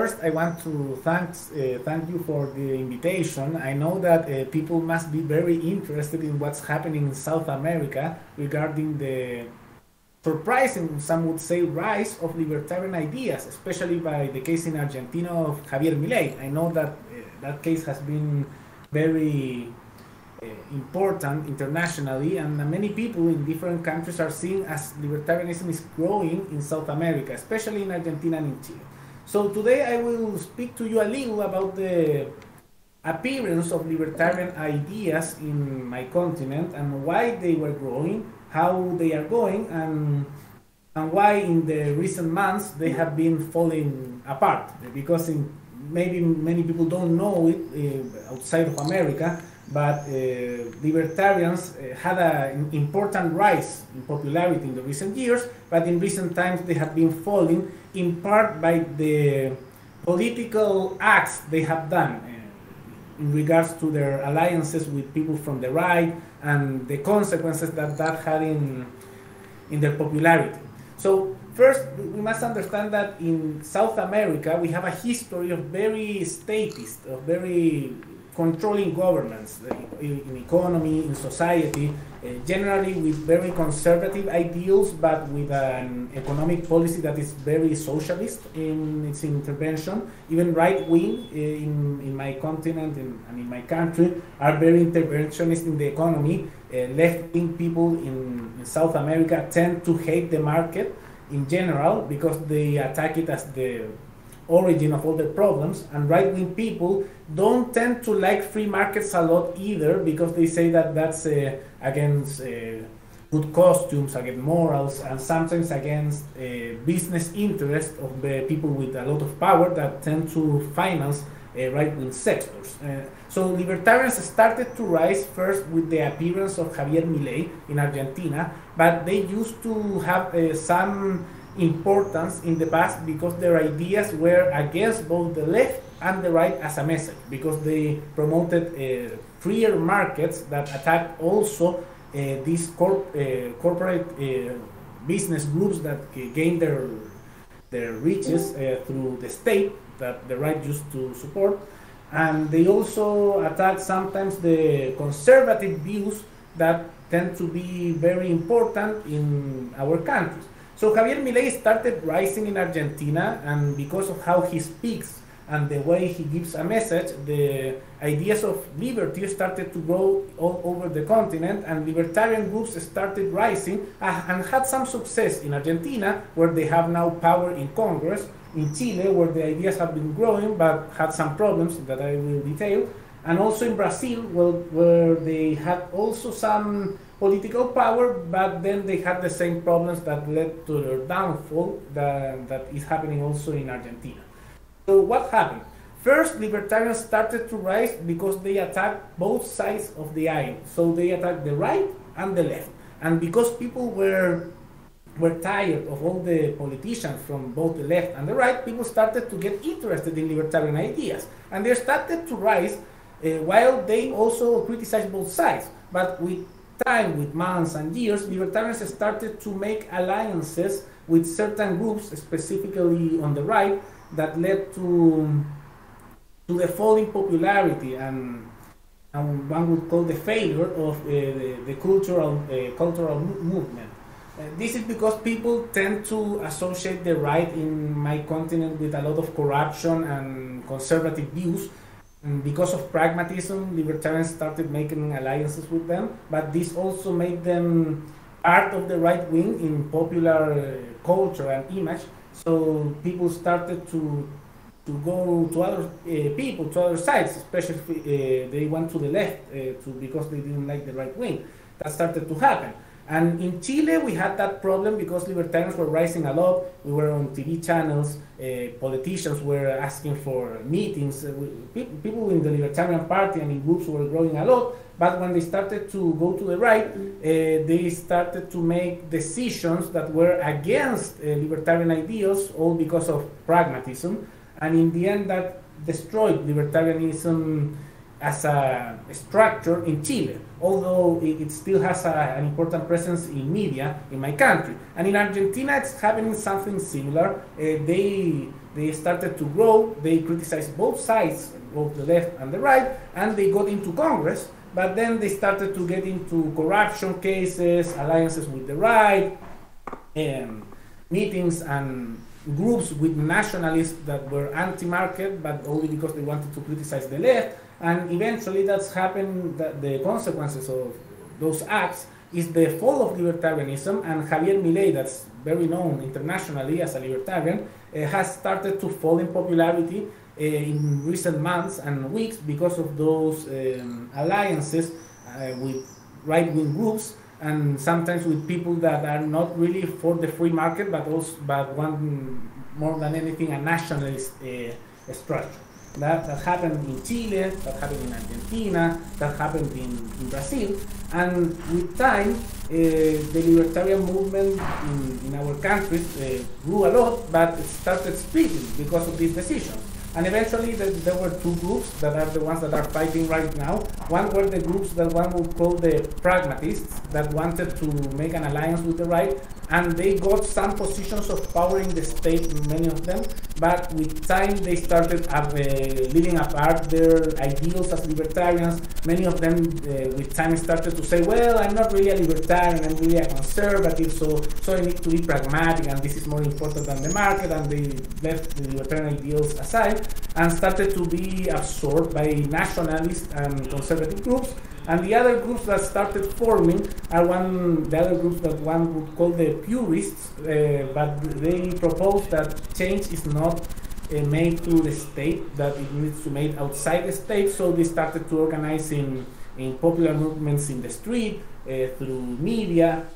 First, I want to thank you for the invitation. I know that people must be very interested in what's happening in South America regarding the surprising, some would say, rise of libertarian ideas, especially by the case in Argentina of Javier Milei. I know that that case has been very important internationally, and many people in different countries are seeing as libertarianism is growing in South America, especially in Argentina and in Chile. So today I will speak to you a little about the appearance of libertarian ideas in my continent and why they were growing, how they are going, and why in the recent months they have been falling apart. Because maybe many people don't know it outside of America, but libertarians had an important rise in popularity in the recent years, but in recent times they have been falling in part by the political acts they have done in regards to their alliances with people from the right and the consequences that that had in their popularity. So first, we must understand that in South America we have a history of very statist, of very controlling governments in economy, in society, generally with very conservative ideals, but with an economic policy that is very socialist in its intervention. Even right-wing in my continent and in my country are very interventionist in the economy. Left-wing people in South America tend to hate the market in general because they attack it as the origin of all the problems, and right-wing people don't tend to like free markets a lot either because they say that that's against good costumes, against morals, and sometimes against business interests of the people with a lot of power that tend to finance right-wing sectors. So libertarians started to rise first with the appearance of Javier Milei in Argentina, but they used to have some importance in the past because their ideas were against both the left and the right as a message, because they promoted freer markets that attacked also these corporate business groups that gain their riches through the state that the right used to support, and they also attack sometimes the conservative views that tend to be very important in our countries. So Javier Milei started rising in Argentina, and because of how he speaks and the way he gives a message, the ideas of liberty started to grow all over the continent, and libertarian groups started rising and had some success in Argentina, where they have now power in Congress, in Chile, where the ideas have been growing but had some problems that I will detail, and also in Brazil, where they had also some political power, but then they had the same problems that led to their downfall that is happening also in Argentina. So what happened? First, libertarians started to rise because they attacked both sides of the aisle. So they attacked the right and the left. And because people were tired of all the politicians from both the left and the right, people started to get interested in libertarian ideas. And they started to rise while they also criticized both sides. But with time, with months and years, libertarians started to make alliances with certain groups, specifically on the right, that led to the falling popularity and one would call the failure of the cultural movement. This is because people tend to associate the right in my continent with a lot of corruption and conservative views. And because of pragmatism, libertarians started making alliances with them, but this also made them part of the right wing in popular culture and image. So people started to go to other people, to other sides, especially if they went to the left because they didn't like the right wing. That started to happen. And in Chile, we had that problem because libertarians were rising a lot. We were on TV channels. Politicians were asking for meetings. People in the Libertarian Party and in groups were growing a lot. But when they started to go to the right, they started to make decisions that were against libertarian ideals, all because of pragmatism. And in the end, that destroyed libertarianism as a structure in Chile, although it still has an important presence in media in my country. And in Argentina, it's happening something similar. They started to grow. They criticized both sides, both the left and the right, and they got into Congress. But then they started to get into corruption cases, alliances with the right, meetings and groups with nationalists that were anti-market, but only because they wanted to criticize the left. And eventually that's happened, that the consequences of those acts is the fall of libertarianism, and Javier Milei, that's very known internationally as a libertarian, has started to fall in popularity in recent months and weeks because of those alliances with right-wing groups, and sometimes with people that are not really for the free market, but want more than anything a nationalist structure. That happened in Chile, that happened in Argentina, that happened in Brazil, and with time, the libertarian movement in our countries grew a lot, but it started splitting because of these decisions. And eventually there were two groups that are the ones that are fighting right now. One were the groups that one would call the pragmatists, that wanted to make an alliance with the right, and they got some positions of power in the state, many of them, but with time they started leaving apart their ideals as libertarians. Many of them with time started to say, well, I'm not really a libertarian, I'm really a conservative, so I need to be pragmatic, and this is more important than the market, and they left the libertarian ideals aside and started to be absorbed by nationalist and conservative groups. And the other groups that started forming are the other groups that one would call the purists, but they propose that change is not made through the state, that it needs to be made outside the state. So they started to organize in popular movements in the street, through media,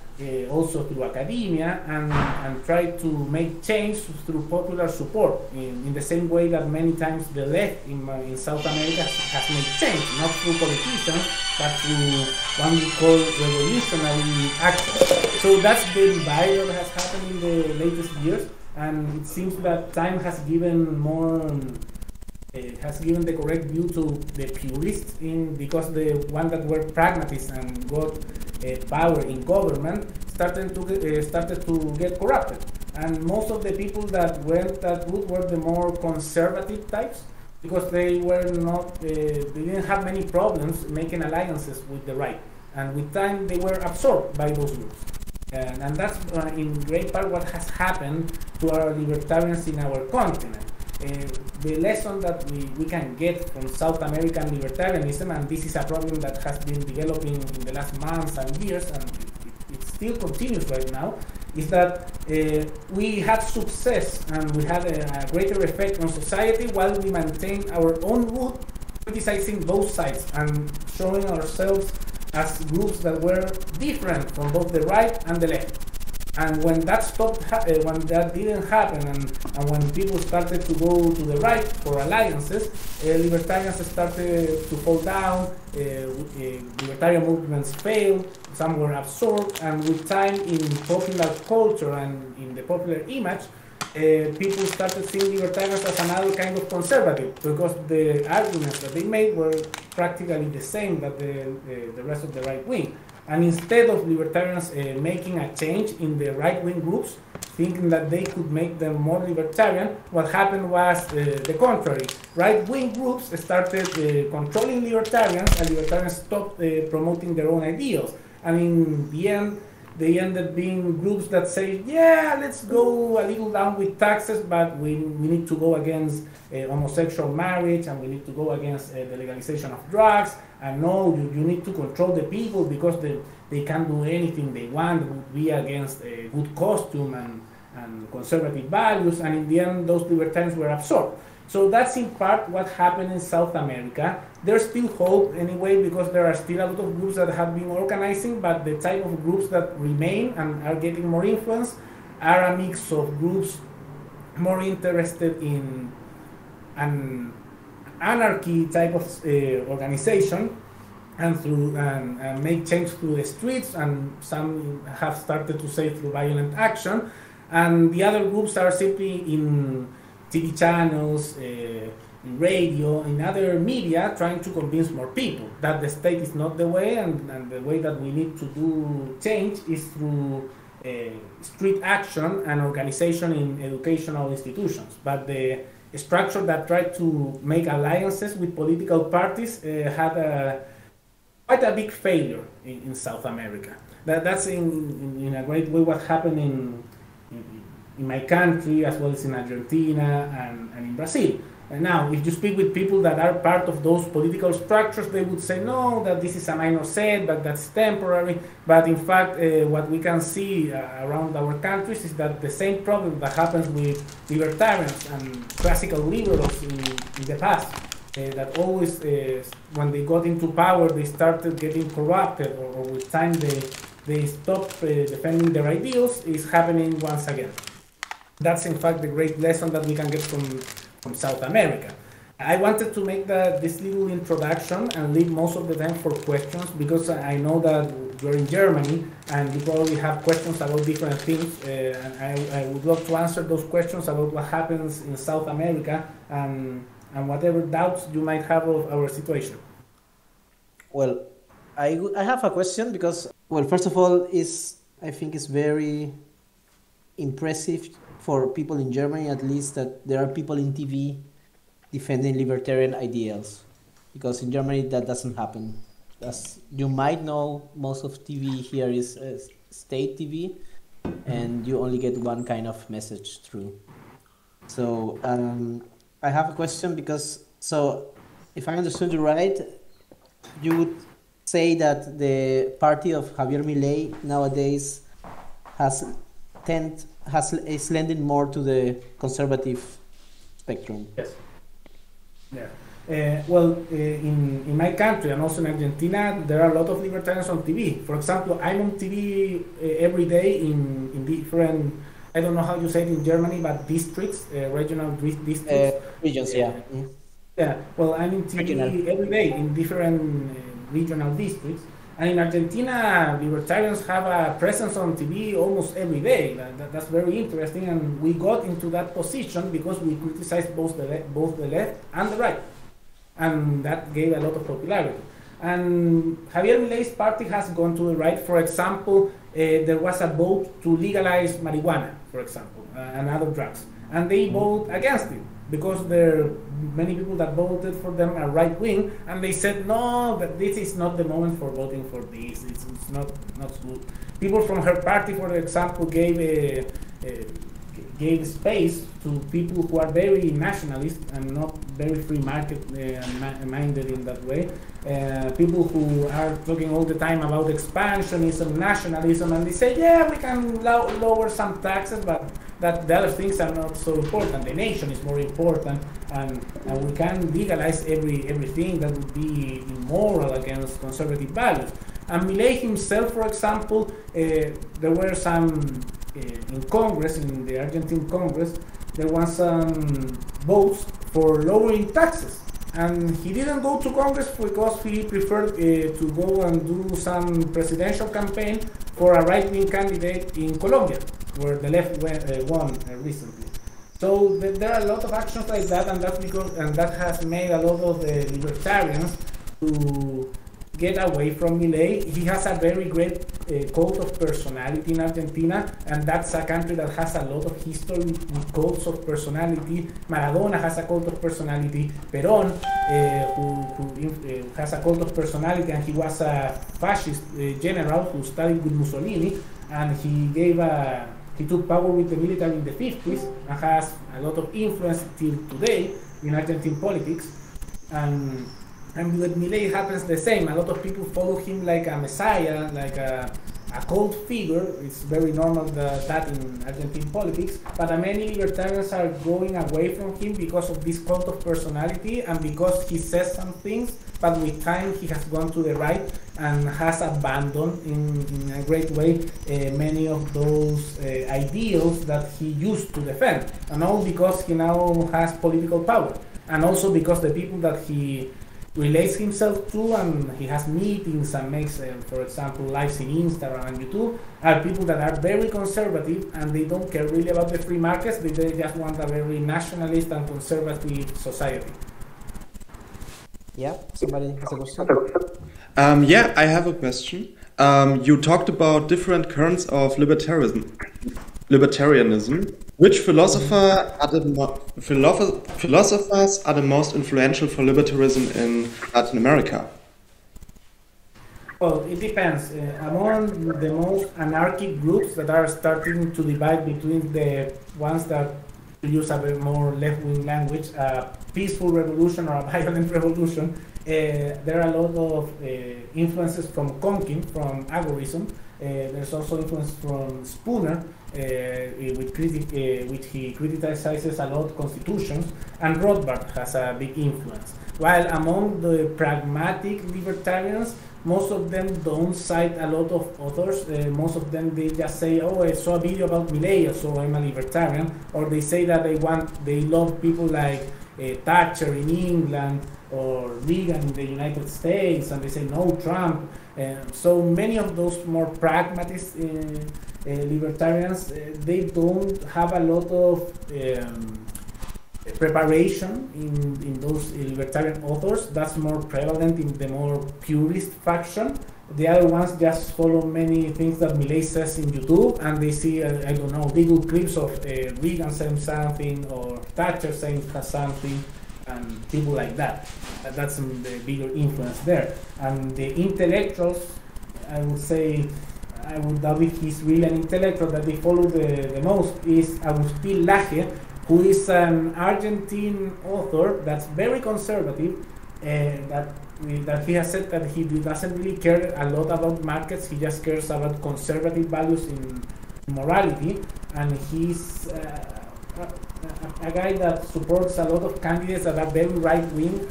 also through academia, and try to make change through popular support, in the same way that many times the left in South America has made change, not through politicians, but through what we call revolutionary action. So that's the divide that has happened in the latest years, and it seems that time has given the correct view to the purists, because the one that were pragmatists and got power in government started to get corrupted, and most of the people that went that route were the more conservative types, because they didn't have many problems making alliances with the right, and with time they were absorbed by those groups. And that's in great part what has happened to our libertarians in our continent. The lesson that we can get from South American libertarianism, and this is a problem that has been developing in the last months and years, and it still continues right now, is that we had success and we had a greater effect on society while we maintain our own route, criticizing both sides and showing ourselves as groups that were different from both the right and the left. And when that when that didn't happen, and when people started to go to the right for alliances, libertarians started to fall down, libertarian movements failed, some were absorbed, and with time in popular culture and in the popular image, people started seeing libertarians as another kind of conservative, because the arguments that they made were practically the same that the rest of the right wing. And instead of libertarians making a change in the right-wing groups, thinking that they could make them more libertarian, what happened was the contrary. Right-wing groups started controlling libertarians, and libertarians stopped promoting their own ideals. And in the end, they ended being groups that say, yeah, let's go a little down with taxes, but we need to go against homosexual marriage, and we need to go against the legalization of drugs, and no, you need to control the people because they can't do anything they want. It would be against a good costume and conservative values, and in the end, those libertarians were absorbed. So that's in part what happened in South America. There's still hope anyway, because there are still a lot of groups that have been organizing, but the type of groups that remain and are getting more influence are a mix of groups more interested in an anarchy type of organization, and make change through the streets, and some have started to say through violent action, and the other groups are simply in TV channels, in radio, in other media, trying to convince more people that the state is not the way, and the way that we need to do change is through street action and organization in educational institutions. But the structure that tried to make alliances with political parties had quite a big failure in South America. That's in a great way what happened in my country, as well as in Argentina and in Brazil. And now, if you speak with people that are part of those political structures, they would say, no, that this is a minor setback, that's temporary. But in fact, what we can see around our countries is that the same problem that happens with libertarians and classical liberals in the past, that always, when they got into power, they started getting corrupted, or with time they stopped defending their ideals, is happening once again. That's in fact the great lesson that we can get from South America. I wanted to make this little introduction and leave most of the time for questions, because I know that you're in Germany and you probably have questions about different things. I would love to answer those questions about what happens in South America and whatever doubts you might have of our situation. Well, I have a question because, well, first of all, I think it's very impressive for people in Germany, at least, that there are people in TV defending libertarian ideals, because in Germany that doesn't happen. As you might know, most of TV here is state TV, and you only get one kind of message through. So I have a question because, so if I understood you right, you would say that the party of Javier Milei nowadays is lending more to the conservative spectrum. Yes. Yeah. Well, in my country and also in Argentina, there are a lot of libertarians on TV. For example, I'm on TV every day in different, I don't know how you say it in Germany, but districts, regional districts. Regions, yeah. Yeah, well, I'm in TV every day in different regional districts. And in Argentina, libertarians have a presence on TV almost every day. That's very interesting, and we got into that position because we criticized both the left and the right, and that gave a lot of popularity. And Javier Milei's party has gone to the right. For example, there was a vote to legalize marijuana, for example, and other drugs, and they voted against it, because there are many people that voted for them are right-wing, and they said, no, that this is not the moment for voting for this, it's not good. People from her party, for example, gave space to people who are very nationalist and not very free market minded in that way. People who are talking all the time about expansionism, nationalism, and they say, yeah, we can lower some taxes, but that the other things are not so important. The nation is more important, and we can legalize everything that would be immoral against conservative values. And Milei himself, for example, there were some in Congress, in the Argentine Congress, there was some votes for lowering taxes. And he didn't go to Congress because he preferred to go and do some presidential campaign for a right-wing candidate in Colombia, where the left won recently. So there are a lot of actions like that, and that has made a lot of the libertarians to get away from Milei. He has a very great cult of personality in Argentina, and that's a country that has a lot of history with cults of personality. Maradona has a cult of personality. Perón, who has a cult of personality, and he was a fascist general who studied with Mussolini, and he took power with the military in the 50s and has a lot of influence till today in Argentine politics. And with Milei happens the same. A lot of people follow him like a messiah, like a cult figure. It's very normal that in Argentine politics. But many libertarians are going away from him because of this cult of personality and because he says some things, but with time he has gone to the right and has abandoned in a great way many of those ideals that he used to defend. And all because he now has political power. And also because the people that he relates himself to and he has meetings and makes, for example, lives in Instagram and YouTube, are people that are very conservative and they don't care really about the free markets. They just want a very nationalist and conservative society. Yeah, somebody has a question? Yeah, I have a question. You talked about different currents of libertarianism. Which philosophers are the most influential for libertarism in Latin America? Well, it depends. Among the most anarchic groups that are starting to divide between the ones that, to use a bit more left-wing language, a peaceful revolution or a violent revolution, there are a lot of influences from Konkin, from agorism. There's also influence from Spooner, which he criticizes a lot constitutions, and Rothbard has a big influence. While among the pragmatic libertarians, most of them don't cite a lot of authors. Most of them, they just say, "Oh, I saw a video about Milei, so I'm a libertarian," or they say that they love people like Thatcher in England or Reagan in the United States, and they say no Trump. So many of those more pragmatist libertarians, they don't have a lot of preparation in those libertarian authors. That's more prevalent in the more purist faction. The other ones just follow many things that Milei says in YouTube, and they see, I don't know, little clips of Reagan saying something or Thatcher saying something, and people like that. That's the bigger influence there. And the intellectuals, I would say, I would doubt if he's really an intellectual that they follow the most is Agustín Laje, who is an Argentine author that's very conservative, that he has said that he doesn't really care a lot about markets. He just cares about conservative values in morality, and he's a guy that supports a lot of candidates that are very right-wing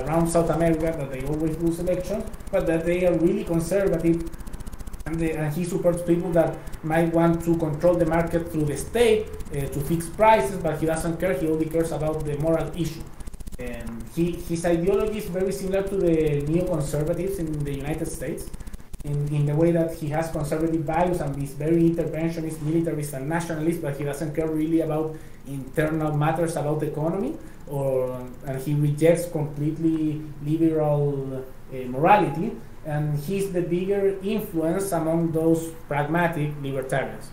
around South America, that they always lose elections, but that they are really conservative, and he supports people that might want to control the market through the state to fix prices, but he doesn't care. He only cares about the moral issue. And his ideology is very similar to the neoconservatives in the United States, in the way that he has conservative values and is very interventionist, militarist, and nationalist, but he doesn't care really about internal matters about the economy, and he rejects completely liberal morality, and he's the bigger influence among those pragmatic libertarians.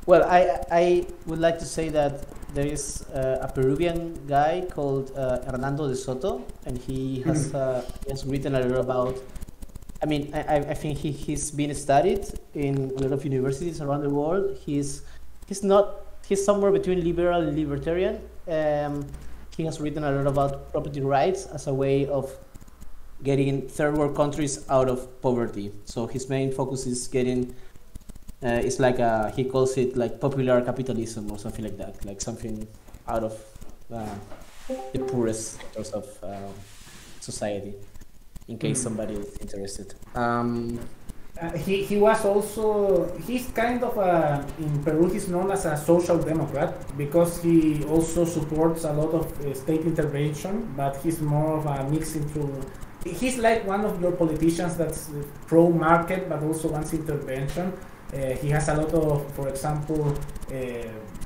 Well, I would like to say that there is a Peruvian guy called Hernando de Soto, and he has written a lot about. I mean, I think he's been studied in a lot of universities around the world. He's somewhere between liberal and libertarian. He has written a lot about property rights as a way of getting third world countries out of poverty. So his main focus is getting. It's like he calls it like popular capitalism or something like that, like something out of the poorest sectors of society, in case somebody is interested. He was also, he's kind of in Peru he's known as a social democrat because he also supports a lot of state intervention, but he's more of a mix into. He's like one of your politicians that's pro-market but also wants intervention. He has a lot of, for example,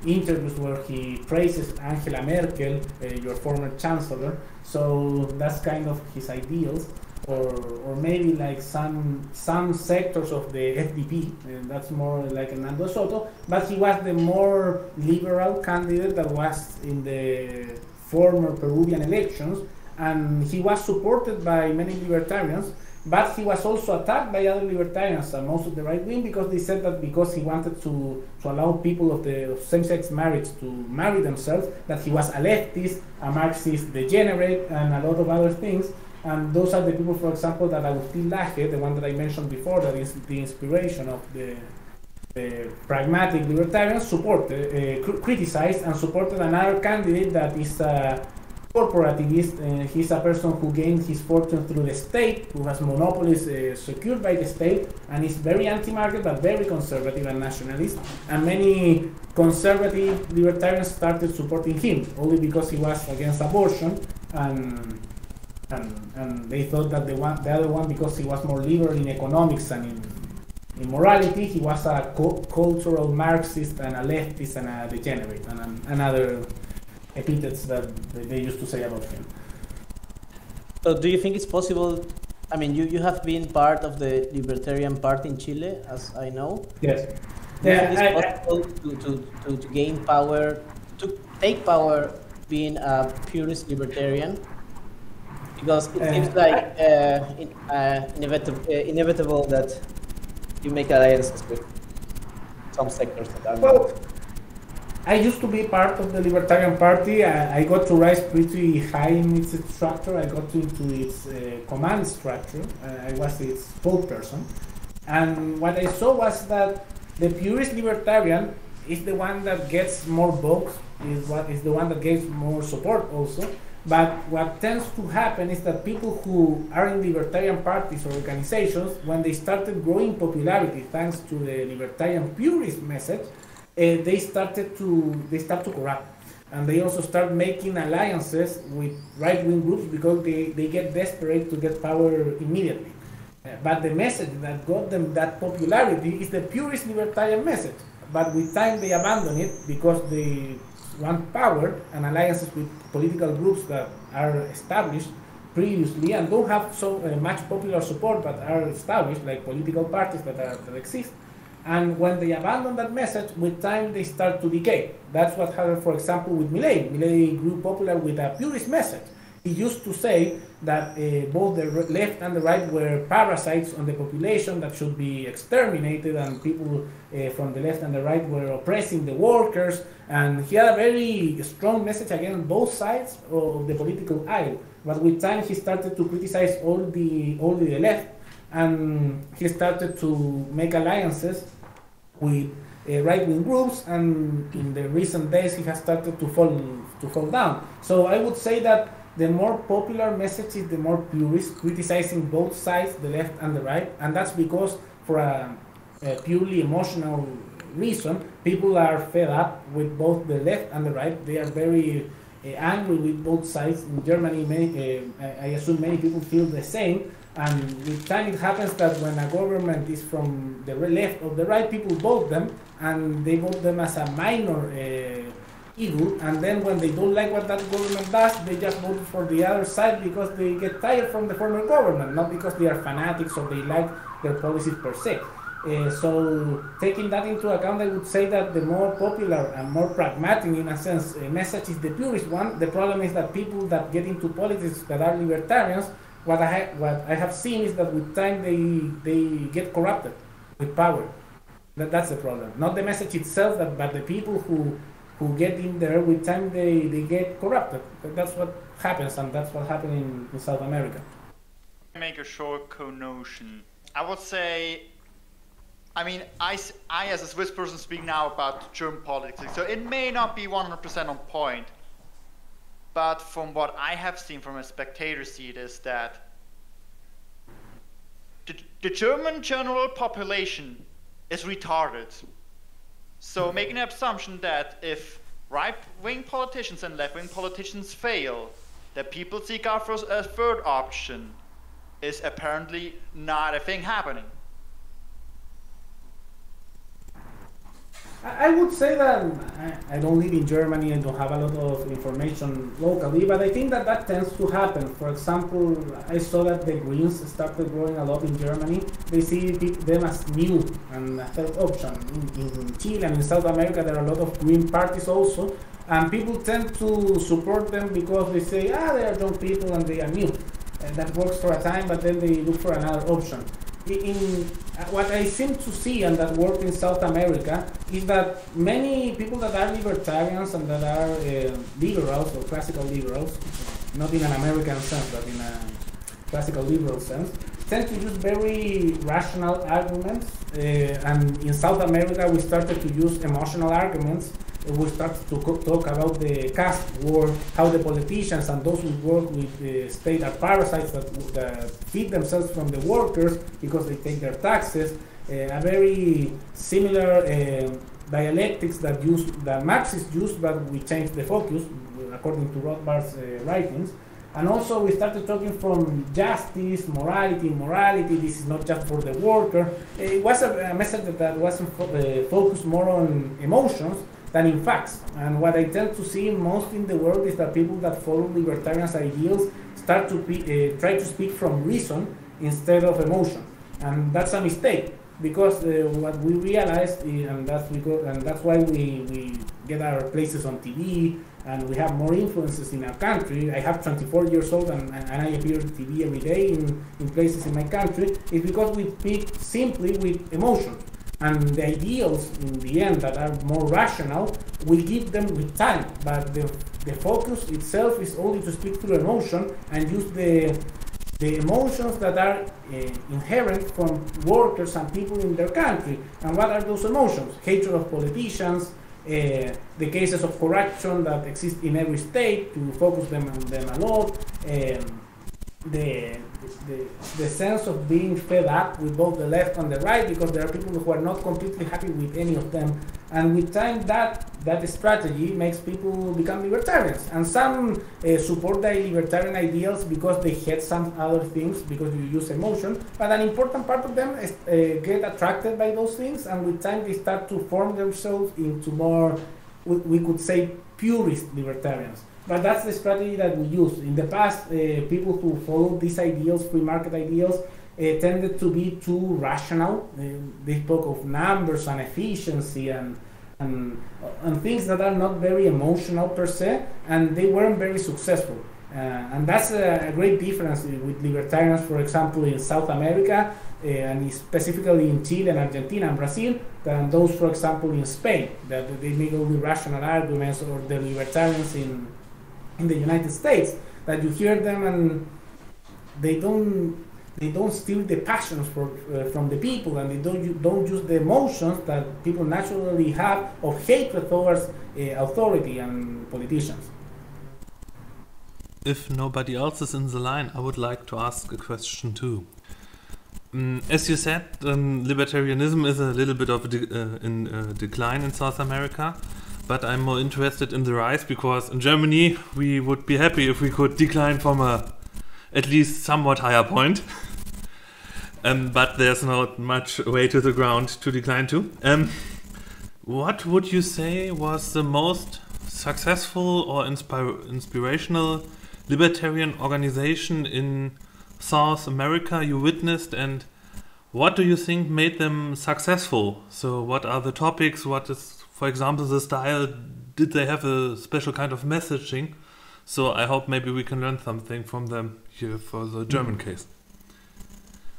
interviews where he praises Angela Merkel, your former chancellor. So that's kind of his ideals, or maybe like some sectors of the FDP. That's more like Hernando Soto. But he was the more liberal candidate that was in the former Peruvian elections, and he was supported by many libertarians. But he was also attacked by other libertarians, most of the right wing, because they said that because he wanted to allow people of the same-sex marriage to marry themselves, that he was a leftist, a Marxist degenerate, and a lot of other things. And those are the people, for example, that Agustín Laje, the one that I mentioned before, that is the inspiration of the pragmatic libertarians, criticized and supported another candidate that is corporativist. He's a person who gained his fortune through the state, who has monopolies secured by the state, and is very anti-market but very conservative and nationalist. And many conservative libertarians started supporting him only because he was against abortion, and they thought that the other one, because he was more liberal in economics and in morality, he was a cultural Marxist and a leftist and a degenerate, and other epithets that they used to say about him. So do you think it's possible? I mean, you have been part of the Libertarian Party in Chile, as I know. Yes. Do you think it's possible to gain power, to take power being a purist libertarian? Because it seems like inevitable that you make alliances with some sectors that are Well, I used to be part of the Libertarian Party. I got to rise pretty high in its structure. I got into its command structure. I was its spokesperson. And what I saw was that the purist libertarian is the one that gets more votes, is the one that gets more support also. But what tends to happen is that people who are in libertarian parties or organizations, when they started growing popularity thanks to the libertarian purist message, they start to corrupt, and they also start making alliances with right-wing groups because they get desperate to get power immediately. But the message that got them that popularity is the purist libertarian message. But with time they abandon it because they want power and alliances with political groups that are established previously and don't have so much popular support but are established, like political parties that exist. And when they abandon that message, with time they start to decay. That's what happened, for example, with Milei. Milei grew popular with a purist message. He used to say that both the left and the right were parasites on the population that should be exterminated, and people from the left and the right were oppressing the workers. And he had a very strong message against both sides of the political aisle. But with time, he started to criticize only the left, and he started to make alliances with right-wing groups, and in the recent days he has started to fall down. So I would say that the more popular message is the more purist, criticizing both sides, the left and the right, and that's because for a purely emotional reason, people are fed up with both the left and the right. They are very angry with both sides. In Germany, I assume many people feel the same. And with time it happens that when a government is from the left or the right, people vote them, and they vote them as a minor evil, and then when they don't like what that government does, they just vote for the other side because they get tired from the former government, not because they are fanatics or they like their policies per se. So taking that into account, I would say that the more popular and more pragmatic, in a sense, message is the purest one. The problem is that people that get into politics that are libertarians, what I have seen is that with time they get corrupted with power. That's the problem. Not the message itself, but the people who get in there with time they get corrupted. That's what happens, and that's what happened in South America. Make a short connotation. I would say, I mean, I as a Swiss person speak now about German politics, so it may not be 100% on point. But from what I have seen from a spectator seat is that the German general population is retarded. So making an assumption that if right-wing politicians and left-wing politicians fail, that people seek out for a third option is apparently not a thing happening. I would say that I don't live in Germany, I don't have a lot of information locally, but I think that tends to happen. For example, I saw that the Greens started growing a lot in Germany. They see them as new and a third option. In Chile and in South America, there are a lot of Green parties also, and people tend to support them because they say, they are young people and they are new. And that works for a time, but then they look for another option. What I seem to see, and that worked in South America, is that many people that are libertarians and that are liberals or classical liberals, not in an American sense, but in a classical liberal sense, tend to use very rational arguments. And in South America, we started to use emotional arguments. We started to talk about the caste war, how the politicians and those who work with the state are parasites that feed themselves from the workers because they take their taxes. A very similar dialectics that Marxists used, but we changed the focus according to Rothbard's writings. And also we started talking from justice, morality, this is not just for the worker. It was a message that wasn't focused more on emotions, than in facts. And what I tend to see most in the world is that people that follow libertarian ideals start to try to speak from reason instead of emotion, and that's a mistake. Because what we realized, and that's why we get our places on TV, and we have more influences in our country. I have 24 years old, and I appear on TV every day in places in my country. Is because we speak simply with emotion, and the ideals in the end that are more rational, we give them with time. But the focus itself is only to speak through emotion and use the emotions that are inherent from workers and people in their country. And what are those emotions? Hatred of politicians, the cases of corruption that exist in every state, to focus them on them a lot, the sense of being fed up with both the left and the right, because there are people who are not completely happy with any of them. And with time, that strategy makes people become libertarians. And some support the libertarian ideals because they hate some other things, because you use emotion. But an important part of them is, get attracted by those things, and with time they start to form themselves into more, we could say, purist libertarians. But that's the strategy that we use. In the past, people who followed these ideals, free market ideals, tended to be too rational. They spoke of numbers and efficiency and things that are not very emotional per se, and they weren't very successful. And that's a great difference with libertarians, for example, in South America, and specifically in Chile and Argentina and Brazil, than those, for example, in Spain, that they make only rational arguments, or the libertarians in the United States, that you hear them and they don't steal the passions from the people, and they don't use the emotions that people naturally have of hatred towards authority and politicians. If nobody else is in the line, I would like to ask a question too. As you said, libertarianism is a little bit of in decline in South America, but I'm more interested in the rise, because in Germany we would be happy if we could decline from a at least somewhat higher point. But there's not much way to the ground to decline to. What would you say was the most successful or inspirational libertarian organization in South America you witnessed, and what do you think made them successful? So what are the topics? What is, for example, the style? Did they have a special kind of messaging? So I hope maybe we can learn something from them here for the German case.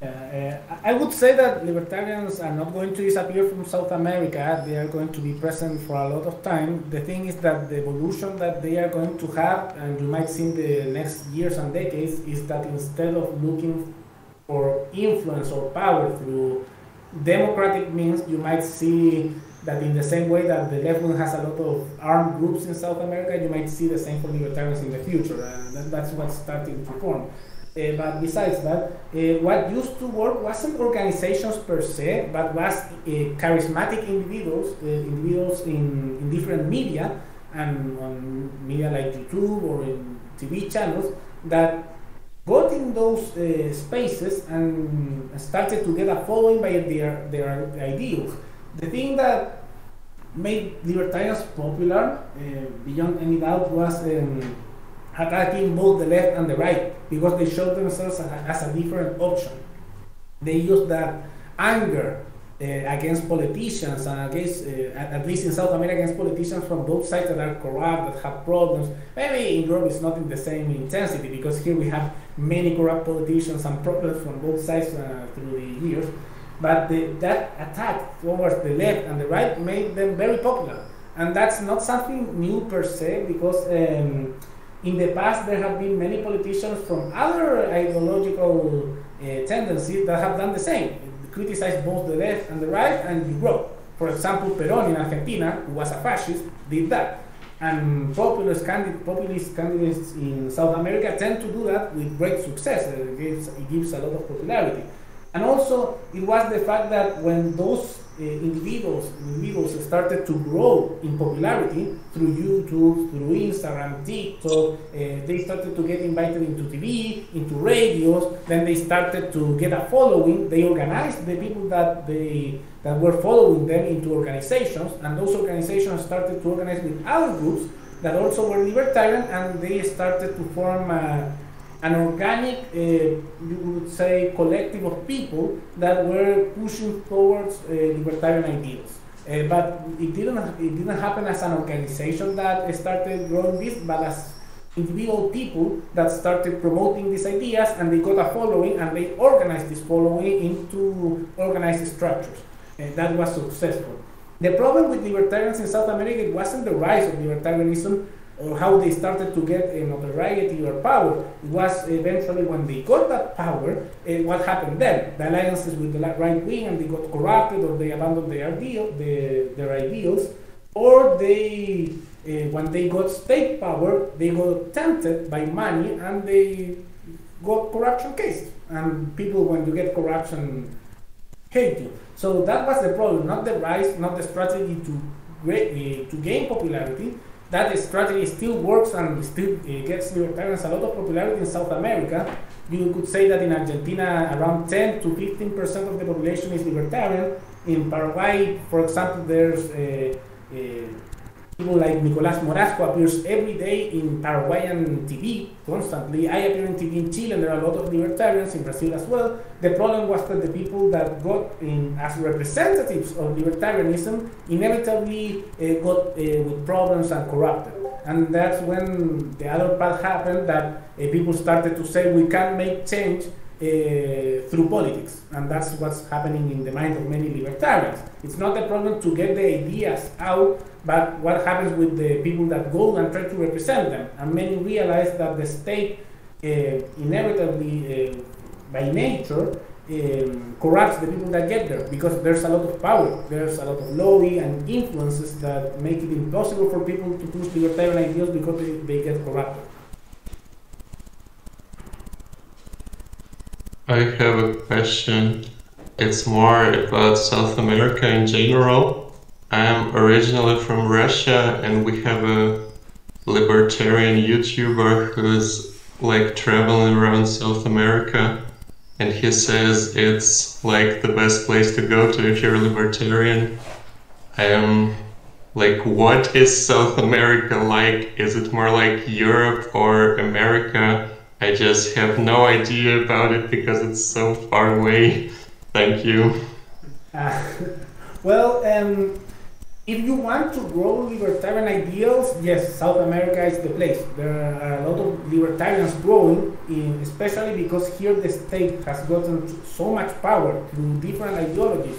I would say that libertarians are not going to disappear from South America. They are going to be present for a lot of time. The thing is that the evolution that they are going to have, and you might see in the next years and decades, is that instead of looking for influence or power through democratic means, you might see that in the same way that the left wing has a lot of armed groups in South America, you might see the same for libertarians in the future. That's what's starting to form. But besides that, what used to work wasn't organizations per se, but was charismatic individuals in different media, and on media like YouTube or in TV channels, that got in those spaces and started to get a following by their ideals. The thing that made libertarians popular, beyond any doubt, was attacking both the left and the right, because they showed themselves as a different option. They used that anger against politicians, and against, at least in South America, against politicians from both sides that are corrupt, that have problems. Maybe in Europe it's not in the same intensity, because here we have many corrupt politicians and problems from both sides through the years. But that attack towards the left and the right made them very popular. And that's not something new per se, because in the past there have been many politicians from other ideological tendencies that have done the same. Criticize both the left and the right, and you grow. For example, Perón in Argentina, who was a fascist, did that. And populist candidates in South America tend to do that with great success. It gives a lot of popularity. And also, it was the fact that when those individuals started to grow in popularity through YouTube, through Instagram, TikTok. They started to get invited into TV, into radios. Then they started to get a following. They organized the people that were following them into organizations, and those organizations started to organize with other groups that also were libertarian, and they started to form an organic, you would say, collective of people that were pushing towards libertarian ideals. But it didn't happen as an organization that started growing this, but as individual people that started promoting these ideas, and they got a following, and they organized this following into organized structures. That was successful. The problem with libertarians in South America, it wasn't the rise of libertarianism or how they started to get notoriety or power. It was eventually when they got that power, what happened then? The alliances with the right wing, and they got corrupted, or they abandoned their ideals, or they, when they got state power, they got tempted by money, and they got corruption cases. And people, when you get corruption, hate you. So that was the problem, not the rise, not the strategy to gain popularity. That strategy still works and still gets libertarians a lot of popularity in South America. You could say that in Argentina, around 10 to 15% of the population is libertarian. In Paraguay, for example, there's people like Nicolás Morasco appears every day in Paraguayan TV constantly. I appear in TV in Chile, and there are a lot of libertarians in Brazil as well. The problem was that the people that got in as representatives of libertarianism inevitably got with problems and corrupted. And that's when the other part happened, that people started to say we can't make change through politics, and that's what's happening in the mind of many libertarians. It's not the problem to get the ideas out, but what happens with the people that go and try to represent them. And many realize that the state inevitably, by nature, corrupts the people that get there, because there's a lot of power, there's a lot of lobby and influences that make it impossible for people to push libertarian ideals because they get corrupted. I have a question. It's more about South America in general. I am originally from Russia, and we have a libertarian YouTuber who's like traveling around South America, and he says it's like the best place to go to if you're a libertarian. Like, what is South America like? Is it more like Europe or America? I just have no idea about it because it's so far away. Thank you. Well, if you want to grow libertarian ideals, yes, South America is the place. There are a lot of libertarians growing, especially because here the state has gotten so much power through different ideologies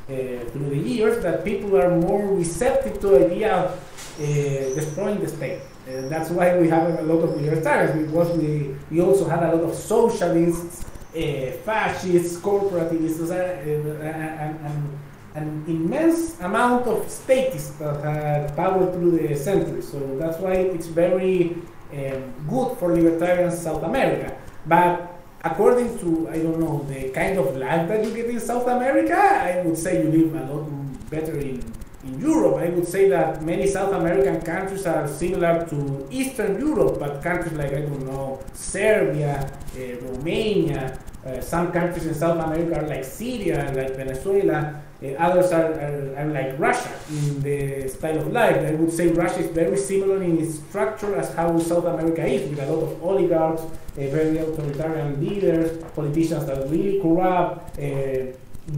through the years that people are more receptive to the idea of destroying the state. That's why we have a lot of libertarians, because we also had a lot of socialists, fascists, corporativists, an immense amount of statists that had power through the centuries. So that's why it's very good for libertarians in South America. But according to, I don't know, the kind of life that you get in South America, I would say you live a lot better in Europe. I would say that many South American countries are similar to Eastern Europe, but countries like, I don't know, Serbia, Romania, some countries in South America are like Syria, like Venezuela, others are like Russia in the style of life. I would say Russia is very similar in its structure as how South America is, with a lot of oligarchs, very authoritarian leaders, politicians that really corrupt,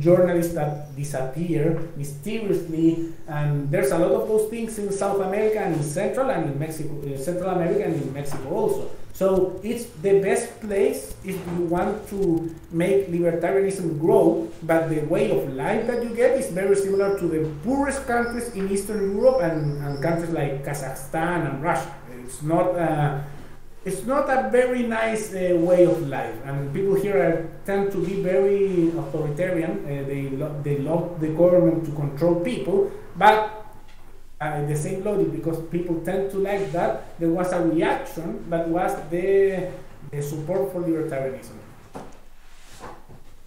journalists that disappear mysteriously, and there's a lot of those things in South America and in Central and in Mexico, Central America and in Mexico also. So it's the best place if you want to make libertarianism grow, but the way of life that you get is very similar to the poorest countries in Eastern Europe and countries like Kazakhstan and Russia. It's not a very nice way of life, and people here tend to be very authoritarian. They love the government to control people, but the same logic, because people tend to like that, there was a reaction that was the support for libertarianism.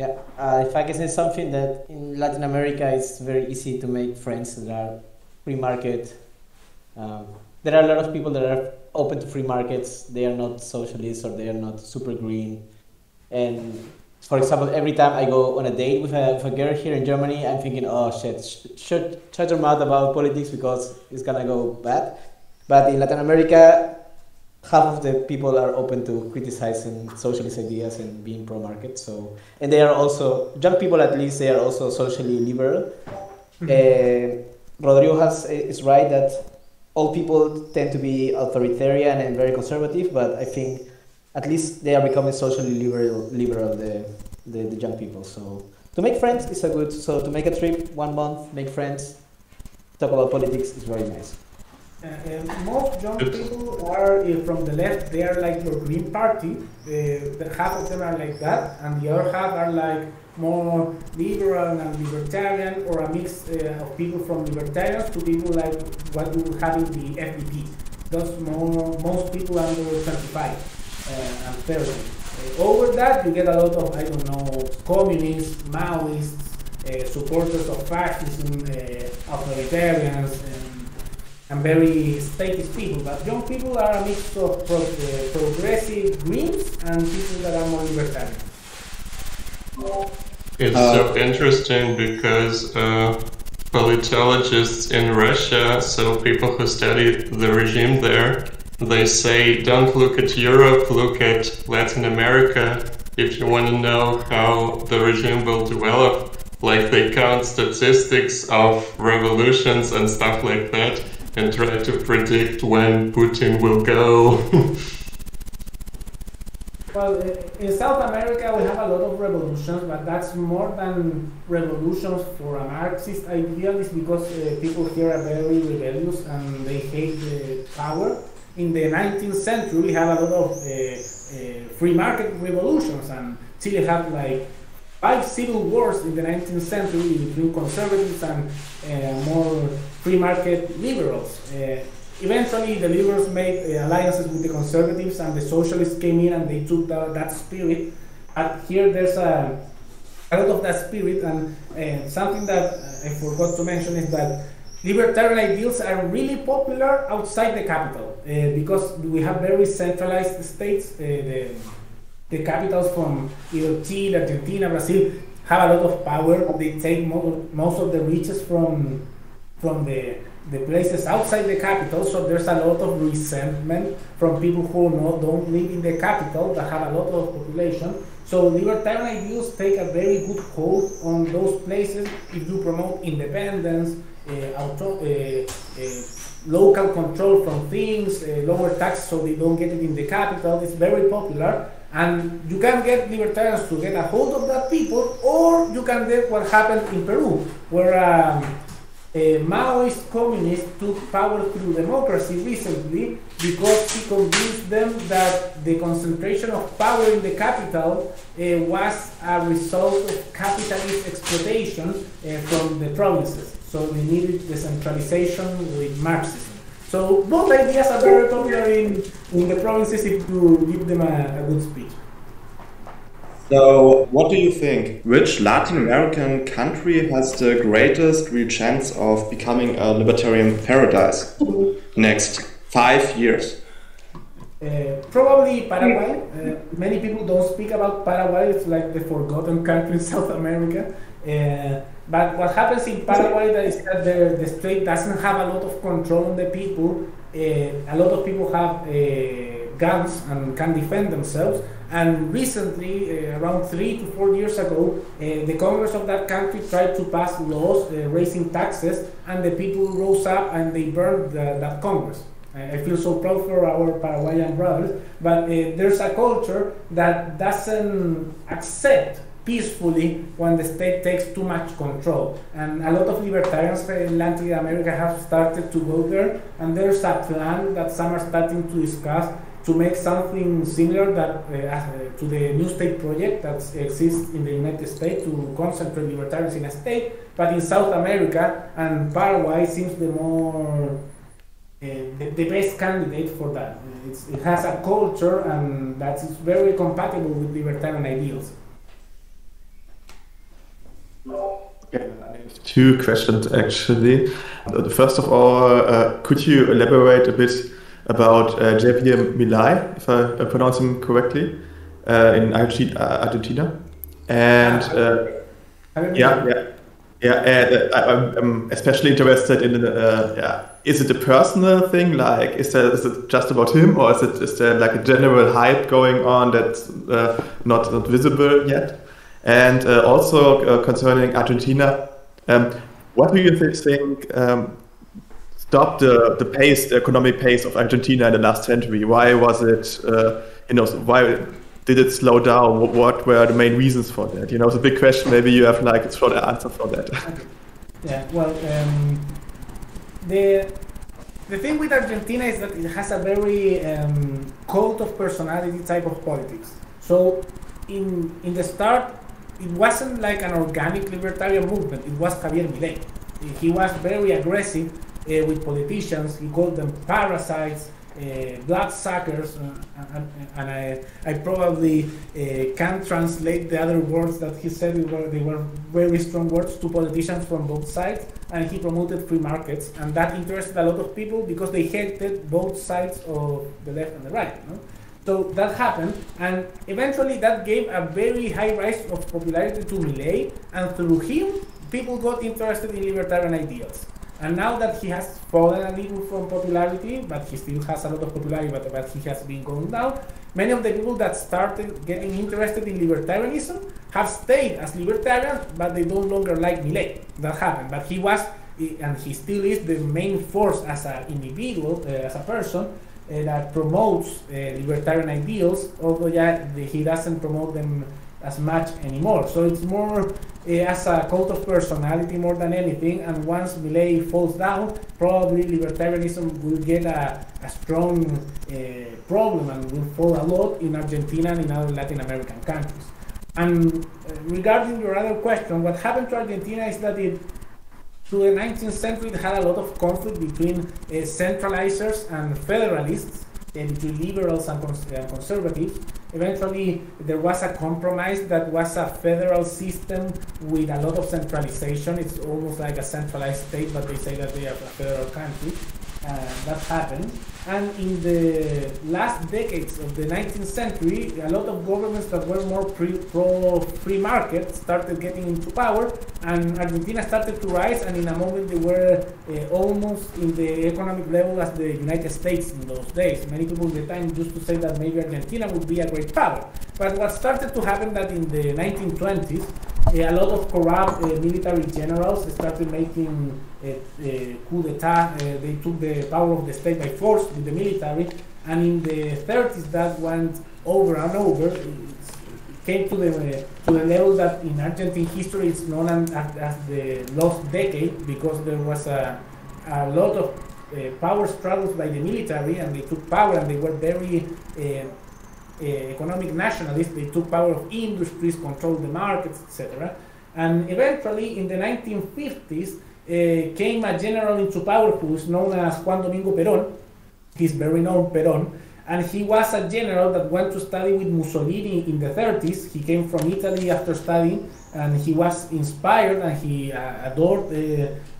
Yeah, if I can say something, that in Latin America it's very easy to make friends that are free market. There are a lot of people that are open to free markets. They are not socialists or they are not super green. And for example, every time I go on a date with a girl here in Germany, I'm thinking, oh shit, shut your mouth about politics because it's gonna go bad. But in Latin America, half of the people are open to criticizing socialist ideas and being pro-market. So, and they are also, young people at least, they are also socially liberal. Rodrigo is right that old people tend to be authoritarian and very conservative, but I think at least they are becoming socially liberal the young people. So to make friends is a good, so to make a trip 1 month, make friends, talk about politics is very nice. Most young people are from the left. They are like your Green Party. Half of them are like that, and the other half are like more liberal and libertarian, or a mix of people from libertarians to people like what you have in the FDP. Those most people under 25 and 30. Over that, you get a lot of, I don't know, communists, Maoists, supporters of fascism, authoritarians, and very statist people. But young people are a mix of progressive Greens and people that are more libertarian. It's so interesting because politologists in Russia, so people who study the regime there, they say don't look at Europe, look at Latin America if you want to know how the regime will develop. Like they count statistics of revolutions and stuff like that and try to predict when Putin will go. Well, in South America we have a lot of revolutions, but that's more than revolutions for a Marxist ideal. It's because people here are very rebellious and they hate the power. In the 19th century we have a lot of free market revolutions, and Chile had like 5 civil wars in the 19th century between conservatives and more free market liberals. Eventually, the liberals made alliances with the conservatives, and the socialists came in and they took that spirit. But here there's a lot of that spirit, and something that I forgot to mention is that libertarian ideals are really popular outside the capital because we have very centralized states. The capitals from either Chile, Argentina, Brazil have a lot of power. They take most of the riches from the places outside the capital, so there's a lot of resentment from people who don't live in the capital that have a lot of population. So libertarian ideals take a very good hold on those places if you promote independence, local control from things, lower taxes so they don't get it in the capital. It's very popular, and you can get libertarians to get a hold of that people, or you can get what happened in Peru, where Maoist communist took power through democracy recently because he convinced them that the concentration of power in the capital was a result of capitalist exploitation from the provinces. So they needed decentralization with Marxism. So both ideas are very popular in the provinces if you give them a good speech. So, what do you think? Which Latin American country has the greatest real chance of becoming a libertarian paradise next 5 years? Probably Paraguay. Many people don't speak about Paraguay. It's like the forgotten country in South America. But what happens in Paraguay is that the state doesn't have a lot of control on the people. A lot of people have guns and can defend themselves. And recently, around 3 to 4 years ago, the Congress of that country tried to pass laws raising taxes, and the people rose up and they burned that Congress. I feel so proud for our Paraguayan brothers, but there's a culture that doesn't accept peacefully when the state takes too much control. And a lot of libertarians in Latin America have started to go there, and there's a plan that some are starting to discuss to make something similar that to the New State project that exists in the United States to concentrate libertarians in a state, but in South America, and Paraguay seems the more the best candidate for that. It has a culture and that is very compatible with libertarian ideals. two questions actually. First of all, could you elaborate a bit about Javier Milei, if I pronounce him correctly, in Argentina? And I'm especially interested in is it a personal thing? Like, is it just about him, or is there like a general hype going on that's not visible yet? And also concerning Argentina, what do you think stopped the economic pace of Argentina in the last century? Why was it, why did it slow down? What were the main reasons for that? It's a big question. Maybe you have like a short answer for that. Okay. Yeah, well, the thing with Argentina is that it has a very cult of personality type of politics. So in the start, it wasn't like an organic libertarian movement. It was Javier Milei. He was very aggressive with politicians. He called them parasites, bloodsuckers, and I probably can't translate the other words that he said. They were very strong words to politicians from both sides, and he promoted free markets, and that interested a lot of people because they hated both sides of the left and the right. So that happened, and eventually that gave a very high rise of popularity to Milei, and through him, people got interested in libertarian ideals. And now that he has fallen a little from popularity, but he still has a lot of popularity, but he has been going down, many of the people that started getting interested in libertarianism have stayed as libertarians, but they no longer like Milei. That happened, but he was, and he still is, the main force as an individual, as a person, that promotes libertarian ideals, although he doesn't promote them as much anymore. So it's more as a cult of personality more than anything, and once Milei falls down, probably libertarianism will get a strong problem and will fall a lot in Argentina and in other Latin American countries. And regarding your other question, what happened to Argentina is that through the 19th century, it had a lot of conflict between centralizers and federalists, between liberals and conservatives. Eventually, there was a compromise that was a federal system with a lot of centralization. It's almost like a centralized state, but they say that they are a federal country. That happened. And in the last decades of the 19th century, a lot of governments that were more pro-free market started getting into power, and Argentina started to rise, and in a moment they were almost in the economic level as the United States in those days. Many people at the time used to say that maybe Argentina would be a great power. But what started to happen that in the 1920s, a lot of corrupt military generals started making coup d'etat. They took the power of the state by force with the military, and in the 30s that went over and over. It came to the level that in Argentine history it's known as the lost decade, because there was a lot of power struggles by the military, and they took power, and they were very economic nationalists. They took power of industries, controlled the markets, etc. And eventually, in the 1950s, came a general into power who is known as Juan Domingo Perón. He's very known Perón, and he was a general that went to study with Mussolini in the 30s. He came from Italy after studying, and he was inspired, and he adored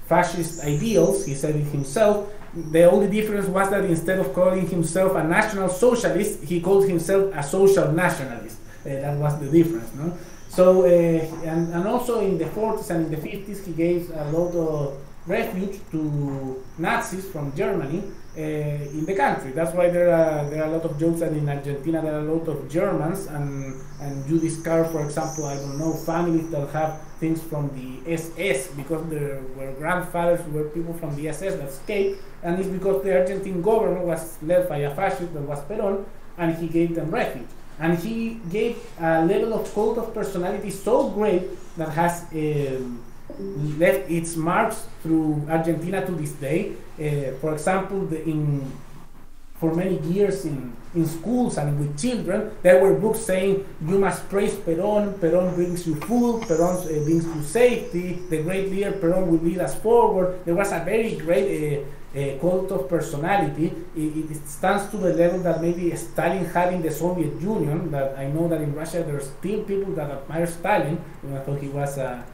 fascist ideals. He said it himself. The only difference was that instead of calling himself a national socialist, he called himself a social nationalist. That was the difference, no? So, and also in the 40s and in the 50s, he gave a lot of refuge to Nazis from Germany in the country. That's why there are a lot of jokes that in Argentina there are a lot of Germans, and you discover, for example, I don't know, families that have things from the SS because their grandfathers were people from the SS that escaped, and it's because the Argentine government was led by a fascist that was Perón, and he gave them refuge. And he gave a level of cult of personality so great that has left its marks through Argentina to this day. For example, for many years in schools and with children, there were books saying, you must praise Perón, Perón brings you food, Perón brings you safety, the great leader Perón will lead us forward. There was a very great cult of personality. It stands to the level that maybe Stalin had in the Soviet Union. That I know that in Russia there are still people that admire Stalin, even though he was a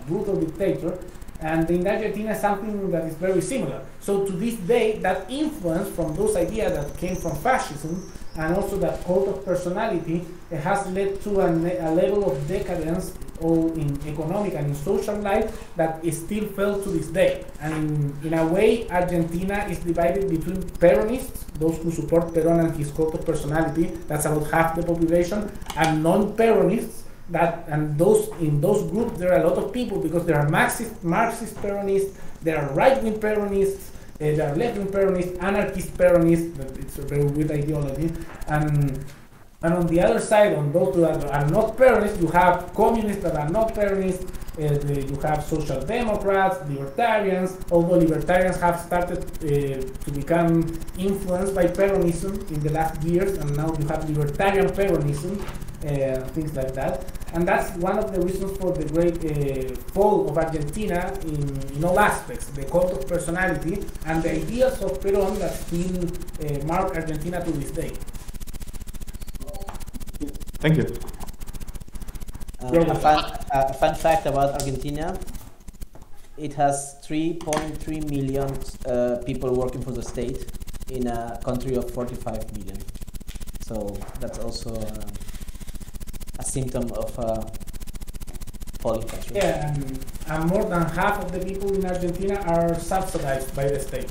brutal dictator. And in Argentina, something that is very similar. So to this day, that influence from those ideas that came from fascism and also that cult of personality has led to a level of decadence all in economic and in social life that is still felt to this day. And in a way, Argentina is divided between Peronists, those who support Perón and his cult of personality, that's about half the population, and non-Peronists, and those in those groups there are a lot of people, because there are Marxist Peronists, there are right-wing Peronists, there are left-wing Peronists, anarchist Peronists. It's a very weird ideology. And on the other side, on those that are not Peronists, you have communists that are not Peronists. You have social democrats, libertarians. Although libertarians have started to become influenced by Peronism in the last years, and now you have libertarian Peronism. Things like that, and that's one of the reasons for the great fall of Argentina in all aspects, the cult of personality and the ideas of Perón that still mark Argentina to this day. Thank you. A fun fact about Argentina: it has 3.3 million people working for the state in a country of 45 million. So that's also a symptom of falling country. Yeah, and more than half of the people in Argentina are subsidized by the state.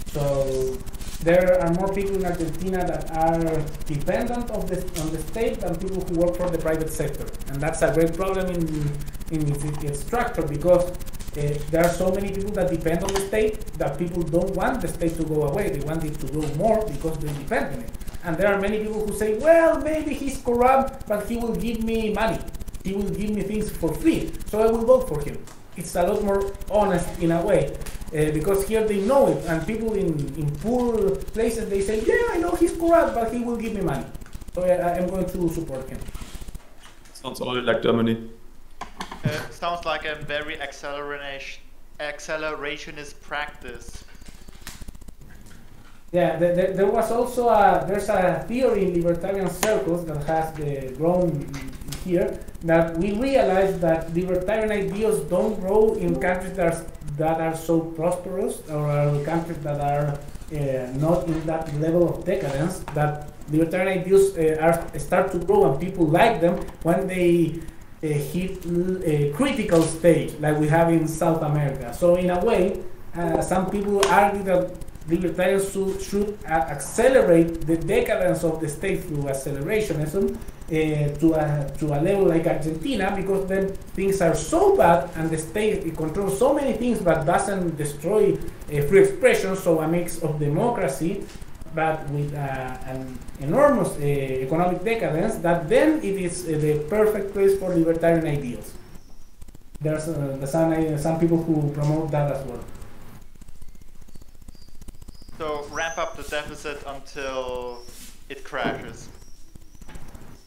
So there are more people in Argentina that are dependent on the state than people who work for the private sector. And that's a great problem in its structure, because there are so many people that depend on the state that people don't want the state to go away. They want it to grow more because they depend on it. And there are many people who say, well, maybe he's corrupt, but he will give me money. He will give me things for free, so I will vote for him. It's a lot more honest in a way, because here they know it, and people in poor places, they say, yeah, I know he's corrupt, but he will give me money. So I'm going to support him. Sounds already like Germany. Sounds like a very accelerationist practice. Yeah, there was also there's a theory in libertarian circles that has grown here, that we realize that libertarian ideas don't grow in countries that are so prosperous, or countries that are not in that level of decadence, that libertarian ideas start to grow and people like them when they hit a critical stage, like we have in South America. So in a way, some people argue that libertarians should accelerate the decadence of the state through accelerationism to a level like Argentina, because then things are so bad and the state controls so many things but doesn't destroy free expression, so a mix of democracy but with an enormous economic decadence, that then it is the perfect place for libertarian ideals. There's some people who promote that as well. So ramp up the deficit until it crashes.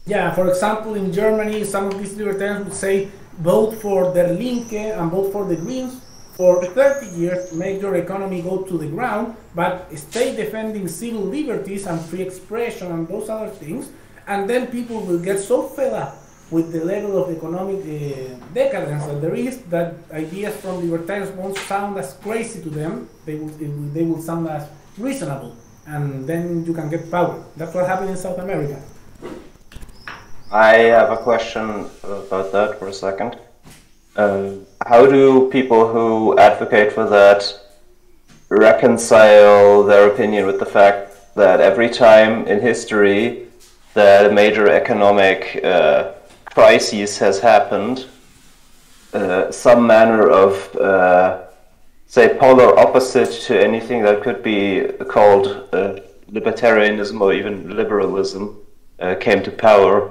Yeah, for example, in Germany, some of these libertarians would say, vote for Der Linke and vote for the Greens for 30 years, make your economy go to the ground, but stay defending civil liberties and free expression and those other things, and then people will get so fed up with the level of economic decadence that there is, that ideas from libertarians won't sound as crazy to them, they will sound as reasonable, and then you can get power. That's what happened in South America. I have a question about that for a second. How do people who advocate for that reconcile their opinion with the fact that every time in history that a major economic crisis has happened, some manner of say polar opposite to anything that could be called libertarianism or even liberalism came to power?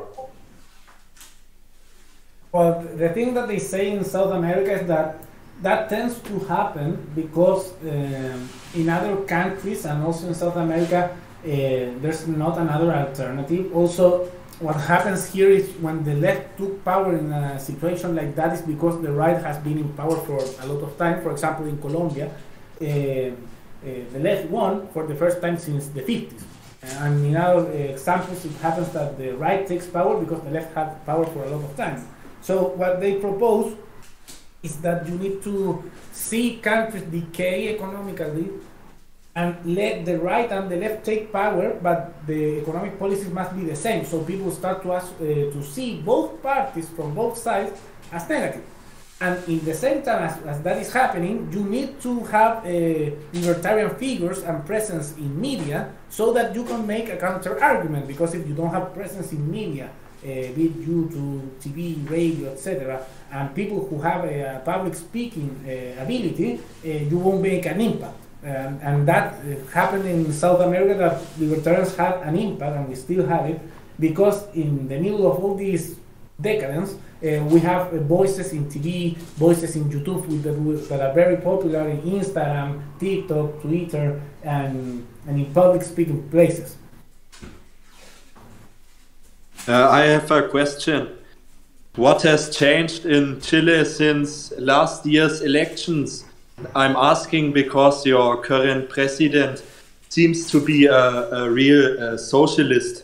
Well, the thing that they say in South America is that tends to happen because in other countries and also in South America there's not another alternative. Also, what happens here is when the left took power in a situation like that is because the right has been in power for a lot of time. For example, in Colombia, the left won for the first time since the 50s. And in other examples, it happens that the right takes power because the left had power for a lot of time. So what they propose is that you need to see countries decay economically and let the right and the left take power, but the economic policies must be the same. So people start to see both parties from both sides as negative. And in the same time as that is happening, you need to have libertarian figures and presence in media so that you can make a counter argument. Because if you don't have presence in media, be it YouTube, TV, radio, etc., and people who have a public speaking ability, you won't make an impact. And that happened in South America, that libertarians had an impact, and we still have it, because in the middle of all these decadence, we have voices in TV, voices in YouTube that are very popular in Instagram, TikTok, Twitter, and in public speaking places. I have a question. What has changed in Chile since last year's elections? I'm asking because your current president seems to be a real socialist.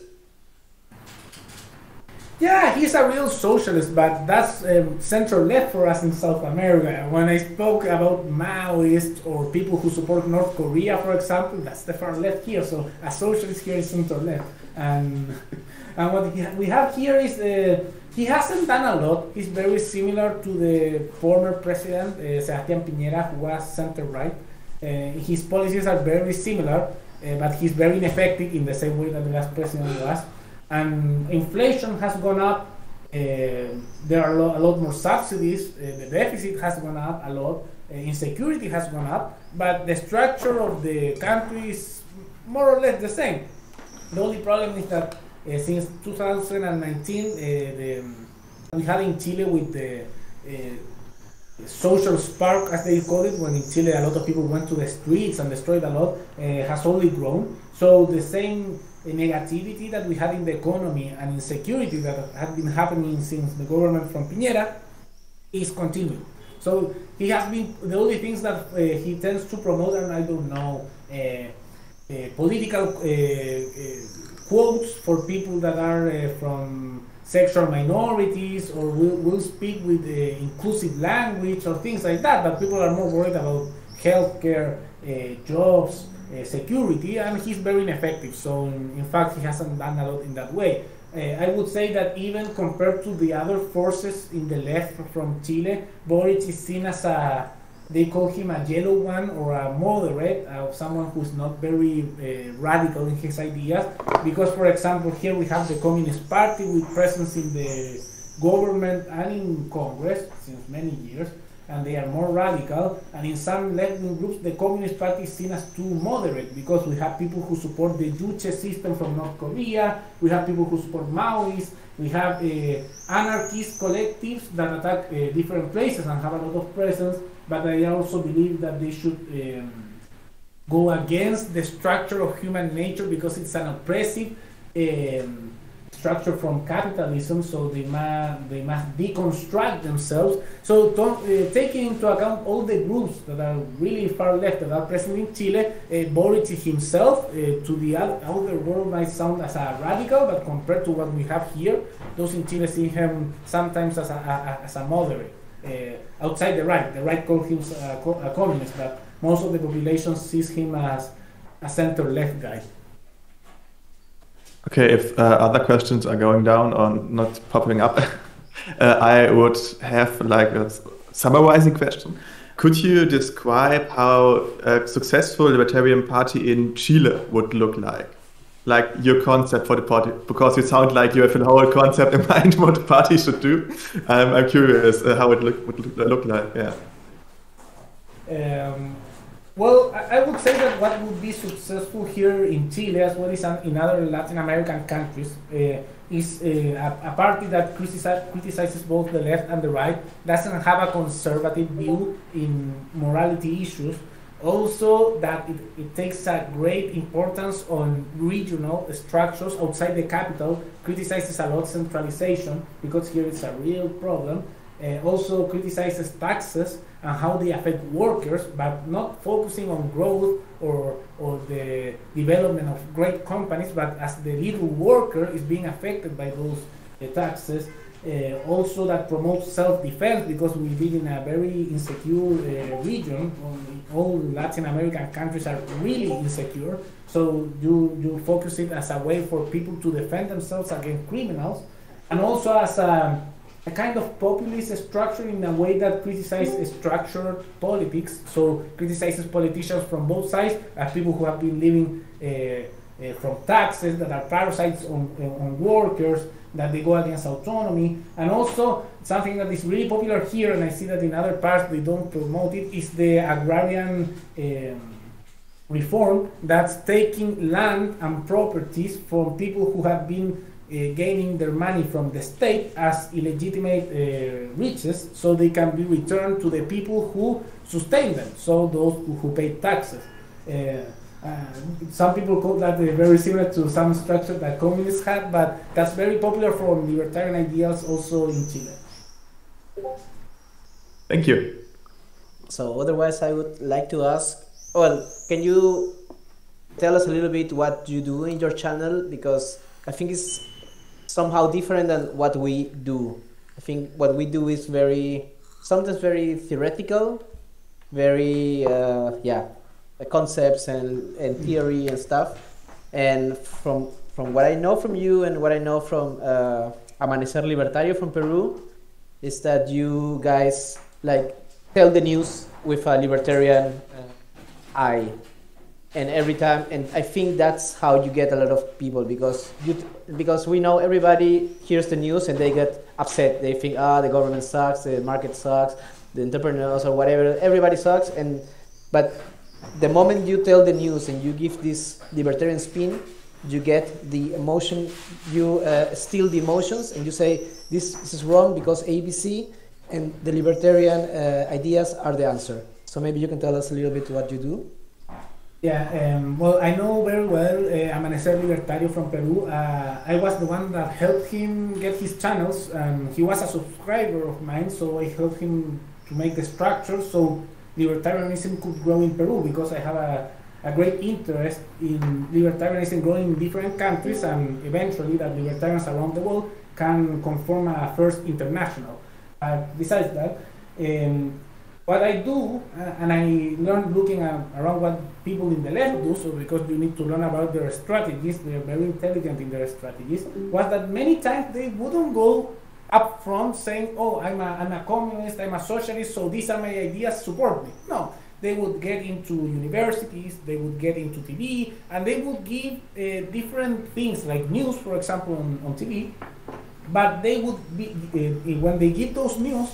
Yeah, he's a real socialist, but that's central left for us in South America. When I spoke about Maoists or people who support North Korea, for example, that's the far left here. So a socialist here is central left. And what we have here is he hasn't done a lot. He's very similar to the former president, Sebastián Piñera, who was center-right. His policies are very similar, but he's very ineffective in the same way that the last president was. And inflation has gone up. There are a lot more subsidies. The deficit has gone up a lot. Insecurity has gone up. But the structure of the country is more or less the same. The only problem is that since 2019, we had in Chile with the social spark, as they call it, when in Chile a lot of people went to the streets and destroyed a lot, has only grown. So the same negativity that we had in the economy and insecurity that had been happening since the government from Piñera is continuing. So he has been, the only things that he tends to promote, and I don't know, political quotes for people that are from sexual minorities, or will speak with inclusive language or things like that, but people are more worried about healthcare, jobs, security, and he's very ineffective. So in fact he hasn't done a lot in that way. I would say that even compared to the other forces in the left from Chile, Boric is seen as a, they call him a yellow one, or a moderate, someone who's not very radical in his ideas, because for example here we have the Communist Party with presence in the government and in Congress since many years, and they are more radical. And in some left-wing groups, the Communist Party is seen as too moderate, because we have people who support the Juche system from North Korea, we have people who support Maoists, we have anarchist collectives that attack different places and have a lot of presence, but I also believe that they should go against the structure of human nature, because it's an oppressive structure from capitalism, so they must deconstruct themselves. So taking into account all the groups that are really far left that are present in Chile, Boric himself to the outer world might sound as a radical, but compared to what we have here, those in Chile see him sometimes as a moderate. Outside the right calls him a communist, but most of the population sees him as a center-left guy. Okay, if other questions are going down or not popping up, I would have like a summarizing question. Could you describe how a successful Libertarian Party in Chile would look like? Like your concept for the party, because you sound like you have a whole concept in mind what the party should do. I'm curious how it would look like. Yeah. Well, I would say that what would be successful here in Chile, as well as in other Latin American countries, is a party that criticizes both the left and the right, doesn't have a conservative view in morality issues. Also, that it takes a great importance on regional structures outside the capital, criticizes a lot centralization, because here it's a real problem. Also criticizes taxes and how they affect workers, but not focusing on growth or the development of great companies, but as the little worker is being affected by those taxes. also that promotes self-defense, because we live in a very insecure region. All Latin American countries are really insecure, so you focus it as a way for people to defend themselves against criminals, and also as a kind of populist structure in a way that criticizes structured politics, so criticizes politicians from both sides as people who have been living from taxes, that are parasites on workers, that they go against autonomy. And also something that is really popular here, and I see that in other parts they don't promote it, is the agrarian reform that's taking land and properties from people who have been gaining their money from the state as illegitimate riches, so they can be returned to the people who sustain them, so those who pay taxes. Some people call that very similar to some structure that communists had, but that's very popular for libertarian ideals also in Chile. Thank you. So otherwise I would like to ask, well, can you tell us a little bit what you do in your channel? Because I think it's somehow different than what we do. I think what we do is sometimes very theoretical, very concepts and theory and stuff. And from what I know from you and what I know from Amanecer Libertario from Peru, is that you guys like tell the news with a libertarian eye. And every time, and I think that's how you get a lot of people, because we know everybody hears the news and they get upset. They think, the government sucks, the market sucks, the entrepreneurs or whatever, everybody sucks. But the moment you tell the news and you give this libertarian spin, you get the emotion, you steal the emotions, and you say this is wrong because ABC, and the libertarian ideas are the answer. So maybe you can tell us a little bit what you do. Yeah, well, I know very well Amanecer Libertario from Peru. I was the one that helped him get his channels. He was a subscriber of mine, so I helped him to make the structure so libertarianism could grow in Peru, because I have a great interest in libertarianism growing in different countries, and eventually that libertarians around the world can conform a first international. Besides that, what I do, and I learned looking around what people in the left do, so because you need to learn about their strategies, they're very intelligent in their strategies, was that many times they wouldn't go up front saying, oh, I'm a communist, I'm a socialist, so these are my ideas, support me. No, they would get into universities, they would get into TV, and they would give different things like news, for example, on TV. But they would be, when they give those news,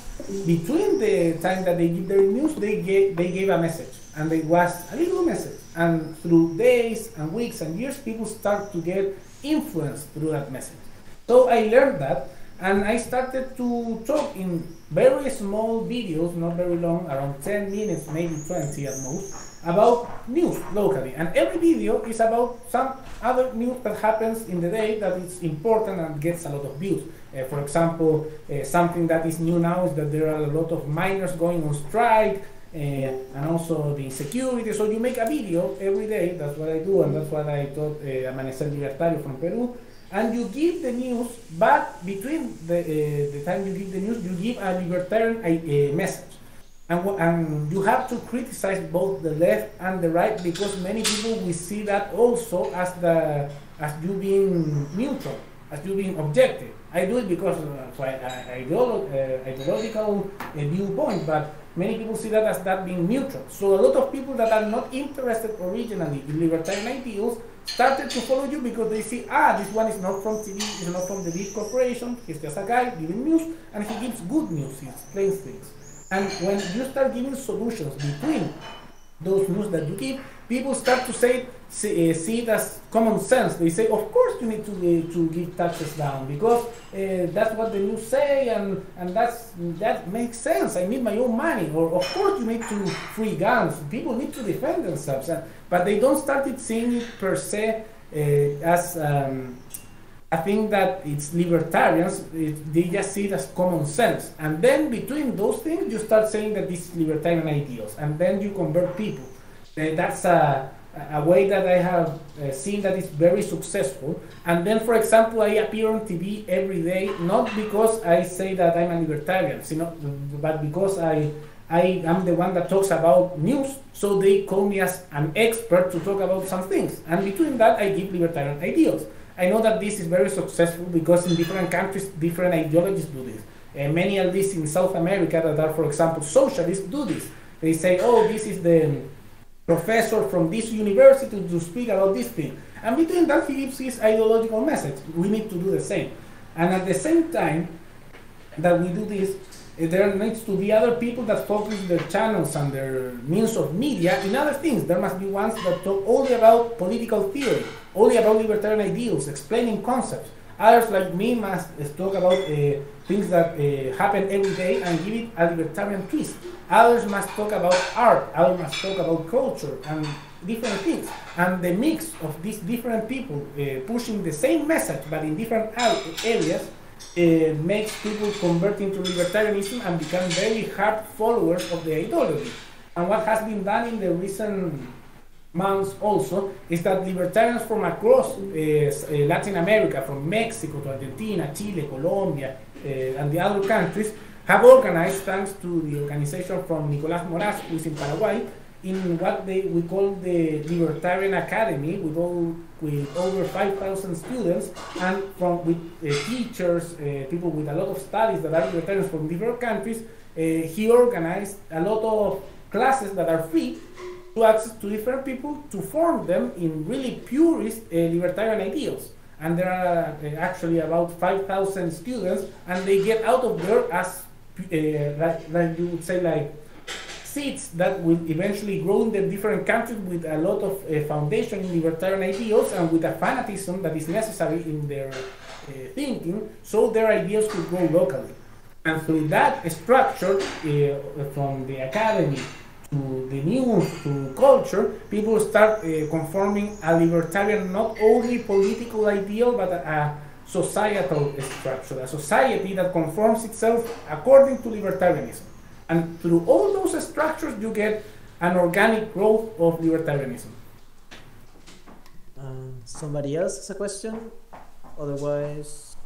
between the time that they give their news, they gave a message, and it was a little message. And through days and weeks and years, people start to get influenced through that message. So I learned that, and I started to talk in very small videos, not very long, around 10 minutes, maybe 20 at most, about news locally. And every video is about some other news that happens in the day that is important and gets a lot of views. For example, something that is new now is that there are a lot of miners going on strike, and also the insecurity. So you make a video every day, that's what I do, and that's what I taught Amanecer Libertario from Peru. And you give the news, but between the time you give the news, you give a libertarian message. And you have to criticize both the left and the right, because many people will see that also as you being neutral, as you being objective. I do it because of ideological viewpoint, but many people see that as that being neutral. So a lot of people that are not interested originally in libertarian ideals started to follow you because they see, this one is not from TV, he's not from the big corporation, he's just a guy giving news, and he gives good news, he explains things. And when you start giving solutions between those news that you give, people start to see it as common sense. They say, of course you need to give taxes down, because that's what the news say, and that makes sense. I need my own money. Or of course you need to free guns. People need to defend themselves. But they don't start seeing it per se as I think that it's libertarians, they just see it as common sense. And then between those things, you start saying that these libertarian ideals, and then you convert people. That's a a way that I have seen that is very successful. And then, for example, I appear on TV every day, not because I say that I'm a libertarian, but because I am the one that talks about news, so they call me as an expert to talk about some things. And between that, I give libertarian ideals. I know that this is very successful because in different countries, different ideologies do this. Many, at least in South America, that are, for example, socialists, do this. They say, oh, this is the professor from this university to speak about this thing. And between that, he gives his ideological message. We need to do the same. And at the same time that we do this, there needs to be other people that focus their channels and their means of media in other things. There must be ones that talk only about political theory, only about libertarian ideals, explaining concepts. Others like me must talk about things that happen every day and give it a libertarian twist. Others must talk about art, others must talk about culture and different things. And the mix of these different people pushing the same message but in different areas makes people convert into libertarianism and become very hard followers of the ideology. And what has been done in the recent months also is that libertarians from across Latin America, from Mexico to Argentina, Chile, Colombia, and the other countries, have organized, thanks to the organization from Nicolás Moraz, who is in Paraguay, in what we call the Libertarian Academy, with over 5,000 students, and with teachers, people with a lot of studies that are libertarians from different countries. He organized a lot of classes that are free to access to different people to form them in really purist libertarian ideals. And there are actually about 5,000 students, and they get out of there as, like you would say, like seeds that will eventually grow in the different countries with a lot of foundation in libertarian ideals and with a fanatism that is necessary in their thinking, so their ideas could grow locally. And through that structure, from the academy to the news to culture, people start conforming a libertarian, not only political ideal, but a societal structure, a society that conforms itself according to libertarianism. And through all those structures, you get an organic growth of libertarianism. Somebody else has a question? Otherwise...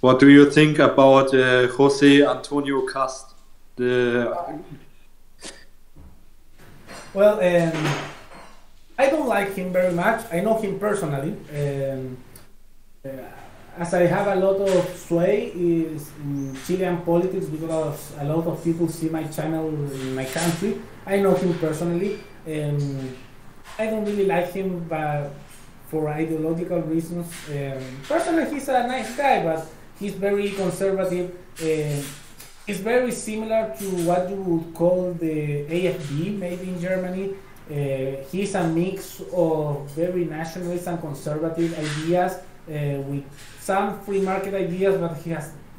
What do you think about Jose Antonio Kast? Well, I don't like him very much. I know him personally. As I have a lot of sway in Chilean politics because a lot of people see my channel in my country, I know him personally. I don't really like him, but for ideological reasons. Personally, he's a nice guy, but he's very conservative. He's very similar to what you would call the AFD, maybe in Germany. He's a mix of very nationalist and conservative ideas with some free market ideas, but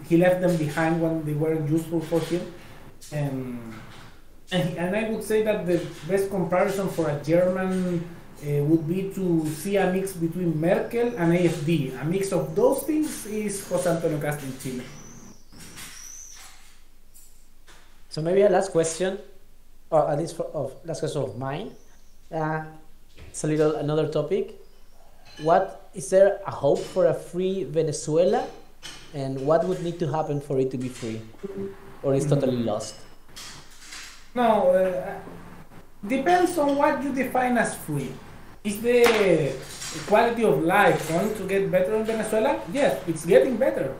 he left them behind when they weren't useful for him. And I would say that the best comparison for a German would be to see a mix between Merkel and AFD. A mix of those things is Jose Antonio Kast in Chile. So maybe a last question, or at least last question of mine. It's another topic. Is there a hope for a free Venezuela, and what would need to happen for it to be free, or is totally lost? No, depends on what you define as free. Is the quality of life going to get better in Venezuela? Yes, it's getting better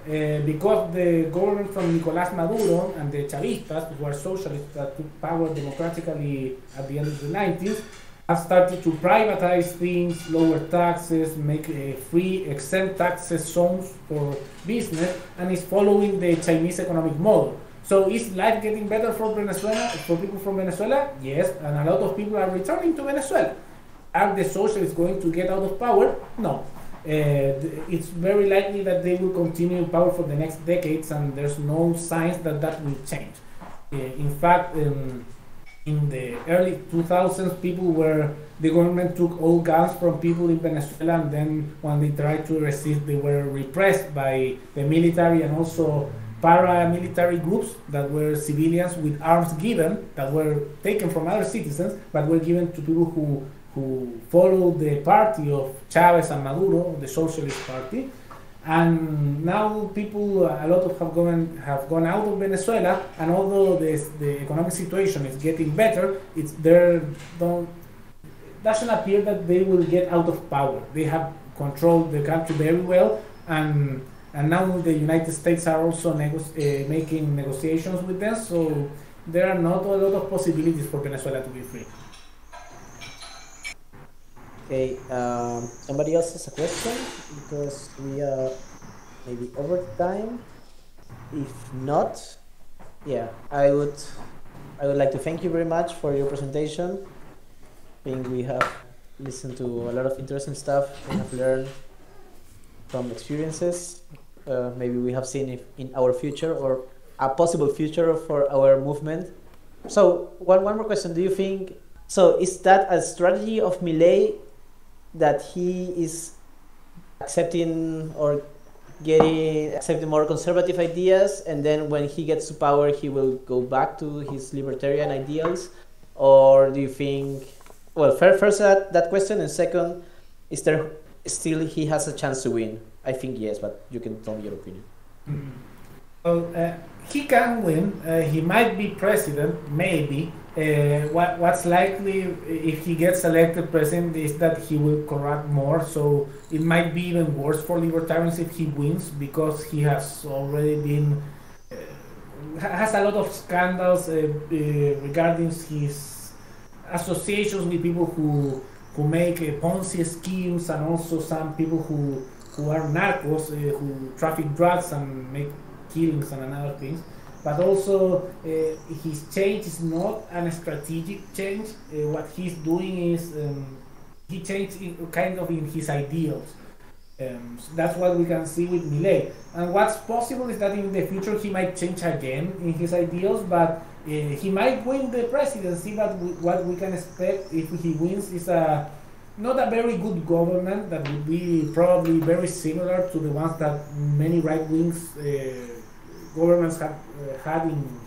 because the government from Nicolás Maduro and the Chavistas, who are socialists that took power democratically at the end of the 90s, have started to privatize things, lower taxes, make free exempt taxes zones for business, and is following the Chinese economic model. So is life getting better for Venezuela, for people from Venezuela? Yes, and a lot of people are returning to Venezuela. Are the socialists going to get out of power? No. It's very likely that they will continue in power for the next decades, and there's no signs that will change. In fact, in the early 2000s, the government took all guns from people in Venezuela, and then when they tried to resist, they were repressed by the military and also paramilitary groups that were civilians with arms given, that were taken from other citizens, but were given to people who who follow the party of Chavez and Maduro, the Socialist Party. And now people, a lot of have gone out of Venezuela, and although the economic situation is getting better, doesn't appear that they will get out of power. They have controlled the country very well, and now the United States are also making negotiations with them, so there are not a lot of possibilities for Venezuela to be free. Okay, somebody else has a question, because we are maybe over time. If not, yeah, I would like to thank you very much for your presentation. I think we have listened to a lot of interesting stuff. We have learned from experiences. Maybe we have seen if in our future or a possible future for our movement. So one more question: do you think so? Is that a strategy of Milei, that he is accepting more conservative ideas, and then when he gets to power he will go back to his libertarian ideals? Or do you think, well, first that question, and second, is there still he has a chance to win? I think yes, but you can tell me your opinion. Well, he can win. He might be president, maybe. What's likely if he gets elected president is that he will corrupt more, so it might be even worse for libertarians if he wins, because he has already been has a lot of scandals regarding his associations with people who make Ponzi schemes, and also some people who are narcos, who traffic drugs and make killings and other things. But also his change is not a strategic change. What he's doing is he changed kind of in his ideals. So that's what we can see with Milei. And what's possible is that in the future he might change again in his ideals, but he might win the presidency. But what we can expect if he wins is not a very good government that would be probably very similar to the ones that many right-wing governments have had in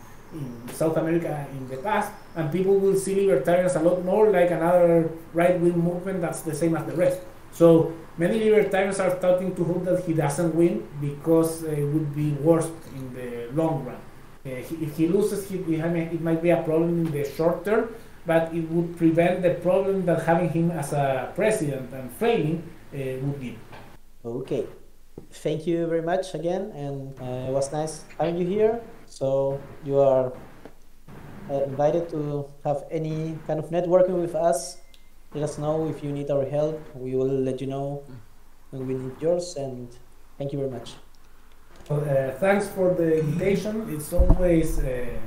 South America in the past, and people will see libertarians a lot more like another right-wing movement that's the same as the rest. So many libertarians are starting to hope that he doesn't win, because it would be worse in the long run. If he loses, it might be a problem in the short term, but it would prevent the problem that having him as a president and failing would give. Okay. Thank you very much again, and it was nice having you here. So you are invited to have any kind of networking with us. Let us know if you need our help. We will let you know when we need yours, and thank you very much. Well, thanks for the invitation. It's always a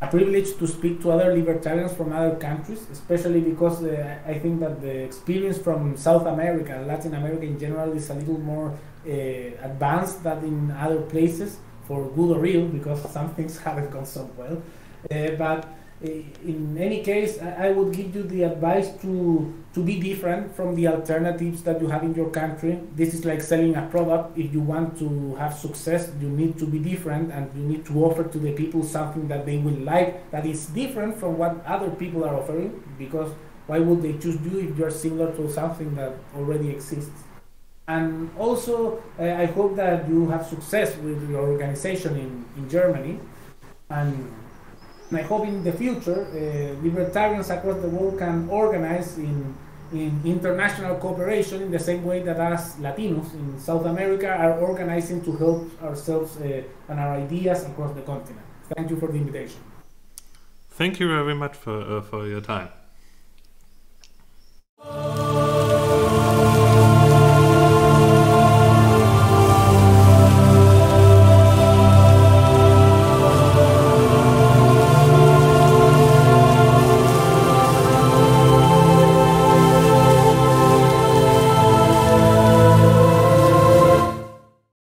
privilege to speak to other libertarians from other countries, especially because I think that the experience from South America and Latin America in general is a little more advanced than in other places, for good or ill, because some things haven't gone so well. But in any case, I would give you the advice to be different from the alternatives that you have in your country. This is like selling a product. If you want to have success, you need to be different, and you need to offer to the people something that they will like, that is different from what other people are offering, because why would they choose you if you're similar to something that already exists? And also, I hope that you have success with your organization in Germany, and I hope in the future libertarians across the world can organize in international cooperation in the same way that us Latinos in South America are organizing to help ourselves and our ideas across the continent. Thank you for the invitation. Thank you very much for your time.